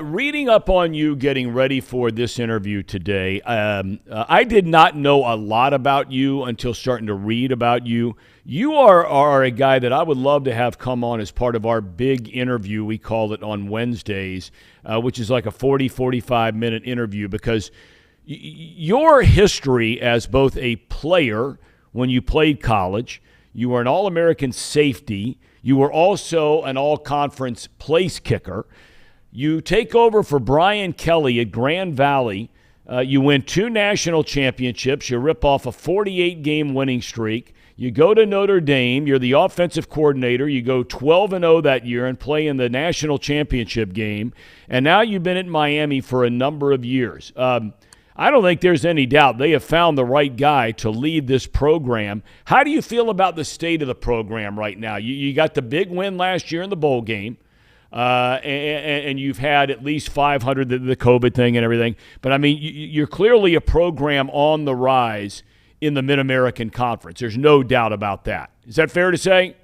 S1: reading up on you getting ready for this interview today, I did not know a lot about you until starting to read about you. You are a guy that I would love to have come on as part of our big interview. We call it on Wednesdays, which is like a 45-minute interview, because your history as both a player when you played college, you were an All-American safety, you were also an all-conference place kicker. You take over for Brian Kelly at Grand Valley. You win 2 national championships. You rip off a 48-game winning streak. You go to Notre Dame. You're the offensive coordinator. You go 12-0 that year and play in the national championship game. And now you've been at Miami for a number of years. I don't think there's any doubt they have found the right guy to lead this program. How do you feel about the state of the program right now? You got the big win last year in the bowl game, and you've had at least 500, the COVID thing and everything. But, I mean, you're clearly a program on the rise in the Mid-American Conference. There's no doubt about that. Is that fair to say?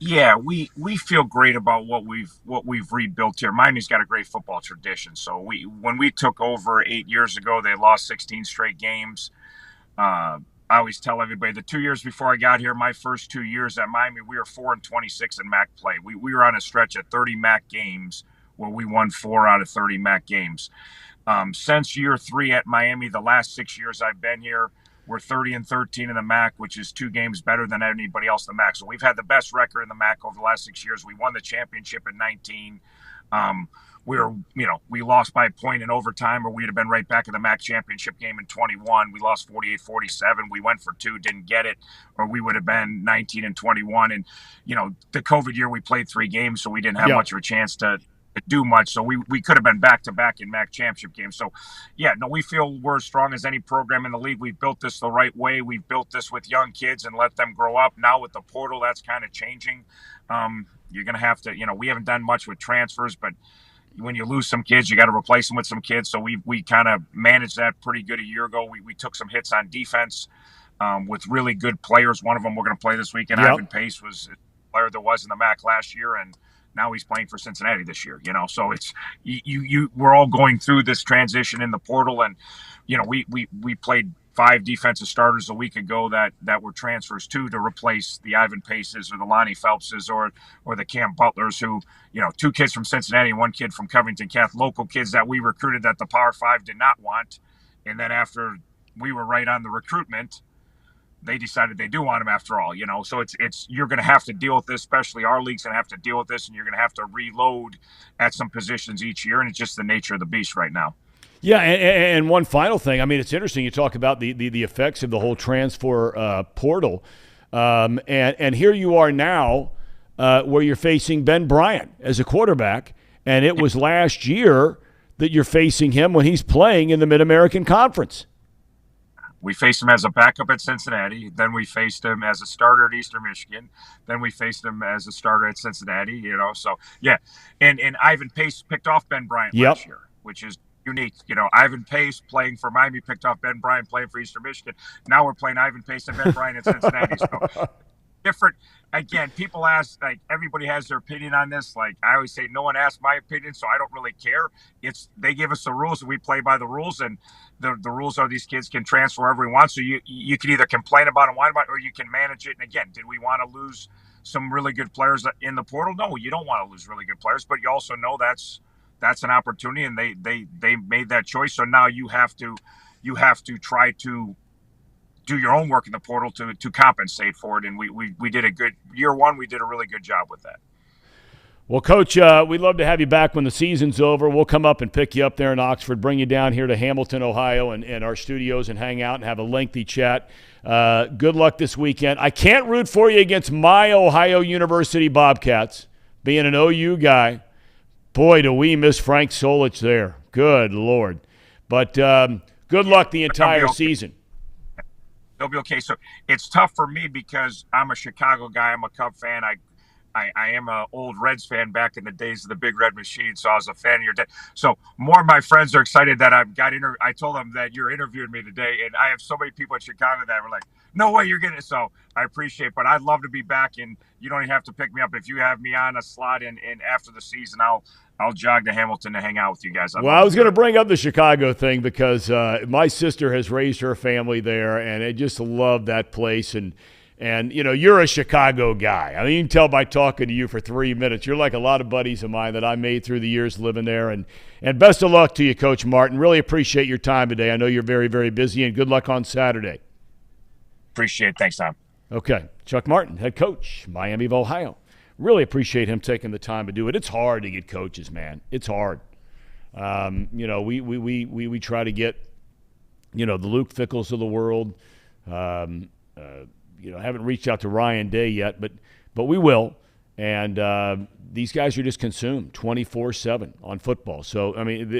S12: Yeah, we feel great about what we've rebuilt here. Miami's got a great football tradition. So when we took over 8 years ago, they lost 16 straight games. I always tell everybody the 2 years before I got here, my first 2 years at Miami, we were 4-26 in MAC play. We were on a stretch of 30 MAC games where we won 4 out of 30 MAC games. Since year 3 at Miami, the last 6 years I've been here, we're 30-13 in the MAC, which is 2 games better than anybody else in the MAC. So we've had the best record in the MAC over the last 6 years. We won the championship in 19. We lost by a point in overtime, or we'd have been right back in the MAC championship game in 21. We lost 48-47. We went for 2, didn't get it, or we would have been 19-21. And, the COVID year, we played 3 games, so we didn't have much of a chance to do much. So we could have been back-to-back in MAC championship games. So, we feel we're as strong as any program in the league. We've built this the right way. We've built this with young kids and let them grow up. Now with the portal, that's kind of changing. You're going to have to, we haven't done much with transfers, but when you lose some kids, you got to replace them with some kids. So we kind of managed that pretty good a year ago. We took some hits on defense with really good players. One of them we're going to play this week, and Ivan Pace was a player that was in the MAC last year, and now he's playing for Cincinnati this year, So it's we're all going through this transition in the portal, and we played 5 defensive starters a week ago that were transfers to replace the Ivan Paces or the Lonnie Phelpses or the Cam Butlers, who 2 kids from Cincinnati and 1 kid from Covington Catholic, local kids that we recruited that the Power 5 did not want, and then after we were right on the recruitment, they decided they do want him after all, So it's you're going to have to deal with this, especially our league's going to have to deal with this, and you're going to have to reload at some positions each year, and it's just the nature of the beast right now.
S1: Yeah, and one final thing. I mean, it's interesting. You talk about the effects of the whole transfer portal, and here you are now where you're facing Ben Bryant as a quarterback, and it was last year that you're facing him when he's playing in the Mid-American Conference.
S12: We faced him as a backup at Cincinnati. Then we faced him as a starter at Eastern Michigan. Then we faced him as a starter at Cincinnati. You know, so yeah. And Ivan Pace picked off Ben Bryant last year, which is unique. You know, Ivan Pace playing for Miami picked off Ben Bryant playing for Eastern Michigan. Now we're playing Ivan Pace and Ben Bryant at Cincinnati. So different. Again, people ask, like, everybody has their opinion on this. Like, I always say, no one asked my opinion, so I don't really care. They give us the rules and we play by the rules, and the rules are these kids can transfer wherever we want. So you can either complain about it, whine about it, or you can manage it. And again, did we want to lose some really good players in the portal? No, you don't want to lose really good players, but you also know that's an opportunity, and they made that choice. So now you have to try to do your own work in the portal to compensate for it. And we did a good year one. We did a really good job with that.
S1: Well, Coach, we'd love to have you back when the season's over. We'll come up and pick you up there in Oxford, bring you down here to Hamilton, Ohio, and our studios and hang out and have a lengthy chat. Good luck this weekend. I can't root for you against my Ohio University Bobcats, being an OU guy. Boy, do we miss Frank Solich there. Good Lord. But good luck the entire season.
S12: They'll be okay. So it's tough for me because I'm a Chicago guy. I'm a Cub fan. I am an old Reds fan back in the days of the Big Red Machine, so I was a fan of your day. So more of my friends are excited that I told them that you're interviewing me today, and I have so many people in Chicago that were like, no way you're getting it. So I appreciate it, but I'd love to be back, and you don't even have to pick me up. If you have me on a slot and after the season, I'll jog to Hamilton to hang out with you guys.
S1: Well, I was going to bring up the Chicago thing because my sister has raised her family there, and I just love that place. And you know, you're a Chicago guy. I mean, you can tell by talking to you for 3 minutes. You're like a lot of buddies of mine that I made through the years living there. And best of luck to you, Coach Martin. Really appreciate your time today. I know you're very, very busy, and good luck on Saturday.
S12: Appreciate it. Thanks, Tom.
S1: Okay. Chuck Martin, head coach, Miami of Ohio. Really appreciate him taking the time to do it. It's hard to get coaches, man. It's hard. You know, we try to get, you know, the Luke Fickles of the world. You know, haven't reached out to Ryan Day yet, but we will. And these guys are just consumed 24/7 on football. So I mean,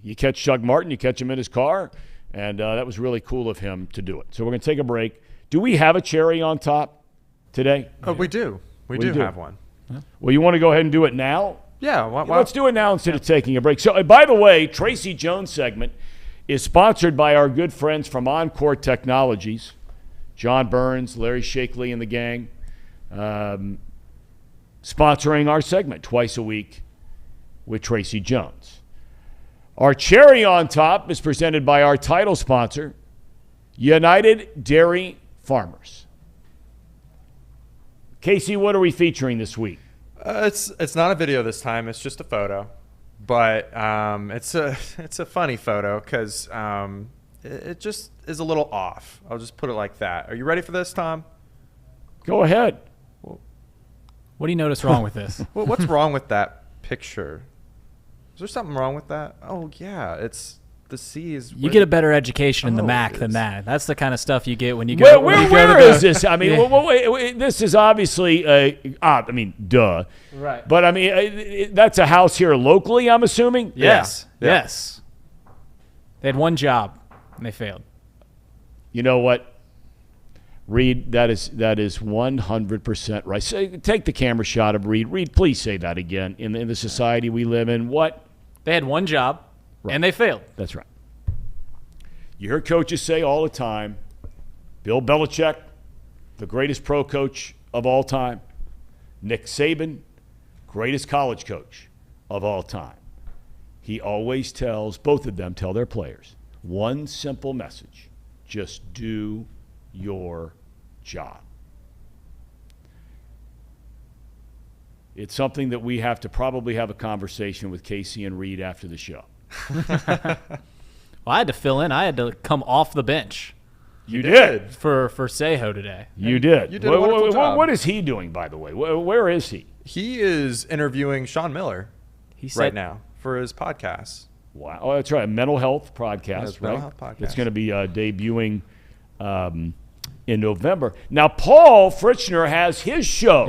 S1: you catch Chuck Martin, you catch him in his car, and that was really cool of him to do it. So we're going to take a break. Do we have a cherry on top today?
S5: Oh, we do. We do have one.
S1: Well, you want to go ahead and do it now?
S5: Yeah.
S1: Let's do it now instead of taking a break. So, by the way, Tracy Jones' segment is sponsored by our good friends from Encore Technologies, John Burns, Larry Shakely, and the gang, sponsoring our segment twice a week with Tracy Jones. Our cherry on top is presented by our title sponsor, United Dairy Farmers. Casey, what are we featuring this week?
S5: It's not a video this time. It's just a photo, but it's a funny photo because it just is a little off. I'll just put it like that. Are you ready for this, Tom?
S1: Go ahead.
S4: What do you notice wrong with this?
S5: Well, what's wrong with that picture? Is there something wrong with that? Oh yeah, it's the C is.
S4: You get a better education in the MAC than that. That's the kind of stuff you get when you go.
S1: Where is this? I mean, wait, this is obviously I mean, duh.
S4: Right.
S1: But I mean, that's a house here locally, I'm assuming.
S4: Yes. Yeah. Yes. They had one job and they failed.
S1: You know what, Reed? That is 100% right. Take the camera shot of Reed. Reed, please say that again. In the society we live in, what?
S4: They had one job. Right. And they failed.
S1: That's right. You hear coaches say all the time, Bill Belichick, the greatest pro coach of all time. Nick Saban, greatest college coach of all time. He always tells, both of them tell their players, one simple message: just do your job. It's something that we have to probably have a conversation with Casey and Reed after the show.
S4: Well, I had to fill in. I had to come off the bench.
S1: You did
S4: for Seho today.
S1: You did.
S5: You did a wonderful job.
S1: What is he doing, by the way? Where is he?
S5: He is interviewing Sean Miller right now for his podcast.
S1: Wow. Oh, that's right. A mental health podcast, right?
S5: Mental health podcast.
S1: It's going to be debuting in November. Now, Paul Fritzner has his show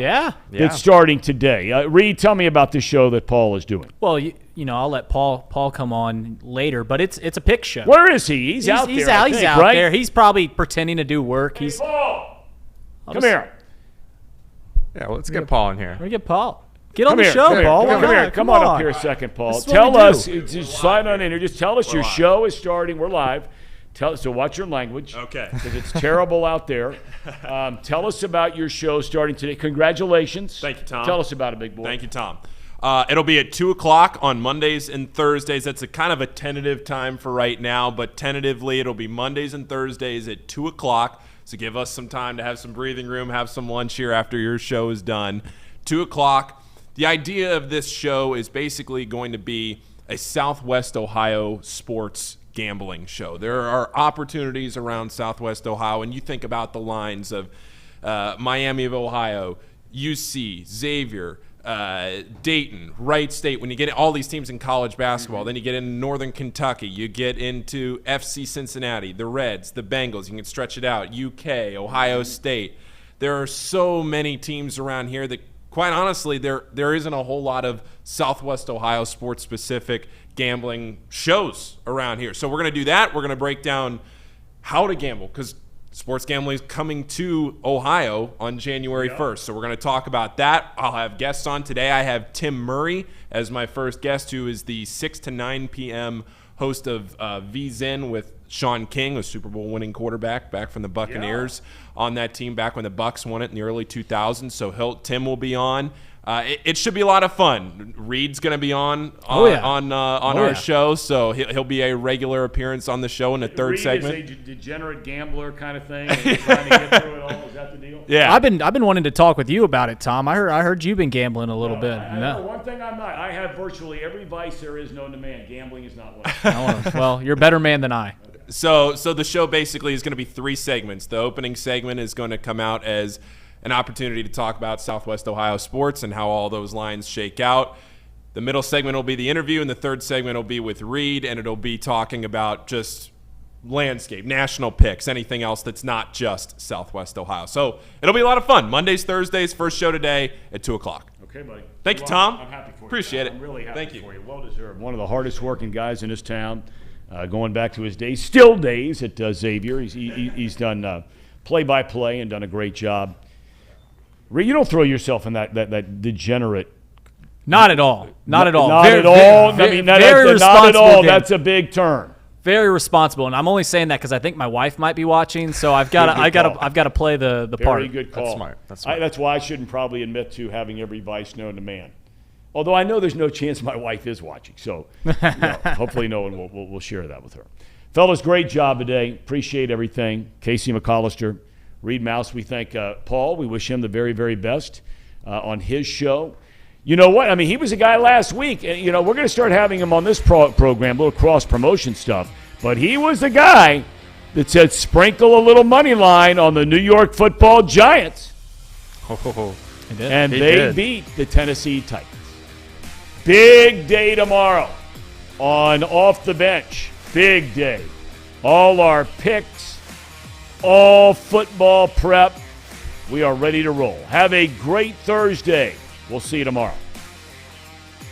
S1: that's starting today. Reed, tell me about this show that Paul is doing.
S4: Well, I'll let Paul come on later, but it's a pick show.
S1: Where is he? He's out there.
S4: He's
S1: I
S4: out
S1: think, right?
S4: there. He's probably pretending to do work.
S1: Hey, Paul, come here.
S5: Yeah, let's get Paul in here.
S4: We get Paul. Get on the show, Paul.
S1: Come here. Come on up here a second, Paul. Tell us. Just slide on in here. Just tell us your show is starting. We're live. So watch your language.
S13: Okay.
S1: Because it's terrible out there. Tell us about your show starting today. Congratulations.
S13: Thank you, Tom.
S1: Tell us about it, big boy.
S13: Thank you, Tom. It'll be at 2 o'clock on Mondays and Thursdays. That's a kind of a tentative time for right now, but tentatively it'll be Mondays and Thursdays at 2 o'clock. So give us some time to have some breathing room, have some lunch here after your show is done. 2 o'clock. The idea of this show is basically going to be a Southwest Ohio sports gambling show. There are opportunities around Southwest Ohio, and you think about the lines of Miami of Ohio, UC, Xavier, Dayton, Wright State. When you get all these teams in college basketball, then you get into Northern Kentucky, you get into FC Cincinnati, the Reds, the Bengals. You can stretch it out. UK, Ohio State. There are so many teams around here that, quite honestly, there isn't a whole lot of Southwest Ohio sports-specific gambling shows around here. So we're going to do that. We're going to break down how to gamble, because sports gambling is coming to Ohio on January 1st. So we're going to talk about that. I'll have guests on today. I have Tim Murray as my first guest, who is the 6 to 9 p.m. host of VZen with Sean King, a Super Bowl winning quarterback back from the Buccaneers on that team back when the Bucs won it in the early 2000s. So Tim will be on. It should be a lot of fun. Reed's going to be on our show, so he'll be a regular appearance on the show in the third segment.
S1: Reed is a degenerate gambler kind of thing, and trying to get through it all. Is that the deal?
S4: Yeah, I've been wanting to talk with you about it, Tom. I heard you've been gambling a little bit.
S1: I know one thing I'm not. I have virtually every vice there is known to man. Gambling is not one.
S4: Well, you're a better man than I.
S13: So the show basically is going to be 3 segments. The opening segment is going to come out as an opportunity to talk about Southwest Ohio sports and how all those lines shake out. The middle segment will be the interview, and the third segment will be with Reed, and it'll be talking about just landscape, national picks, anything else that's not just Southwest Ohio. So it'll be a lot of fun. Mondays, Thursdays, first show today at 2 o'clock.
S1: Okay, buddy.
S13: Thank you, Tom.
S1: I'm happy for you.
S13: Appreciate it.
S1: I'm really happy
S13: Thank you.
S1: for you. Well deserved. One of the hardest working guys in this town, going back to his days, still days at Xavier. He's done play-by-play and done a great job. You don't throw yourself in that degenerate.
S4: Not at all. Not at all.
S1: Not at all. I mean, not at all. That's a big term.
S4: Very responsible, and I'm only saying that because I think my wife might be watching. So I've got to play the part.
S1: Very good call.
S5: That's smart. That's smart.
S1: That's why I shouldn't probably admit to having every vice known to man. Although I know there's no chance my wife is watching, so hopefully no one will share that with her. Fellas, great job today. Appreciate everything. Casey McAllister, Reed Mouse, we thank Paul. We wish him the very, very best on his show. You know what? I mean, he was a guy last week. And, we're going to start having him on this program, a little cross-promotion stuff. But he was the guy that said sprinkle a little money line on the New York Football Giants. And they beat the Tennessee Titans. Big day tomorrow on Off the Bench. Big day. All our picks, all football prep. We are ready to roll. Have a great Thursday. We'll see you tomorrow.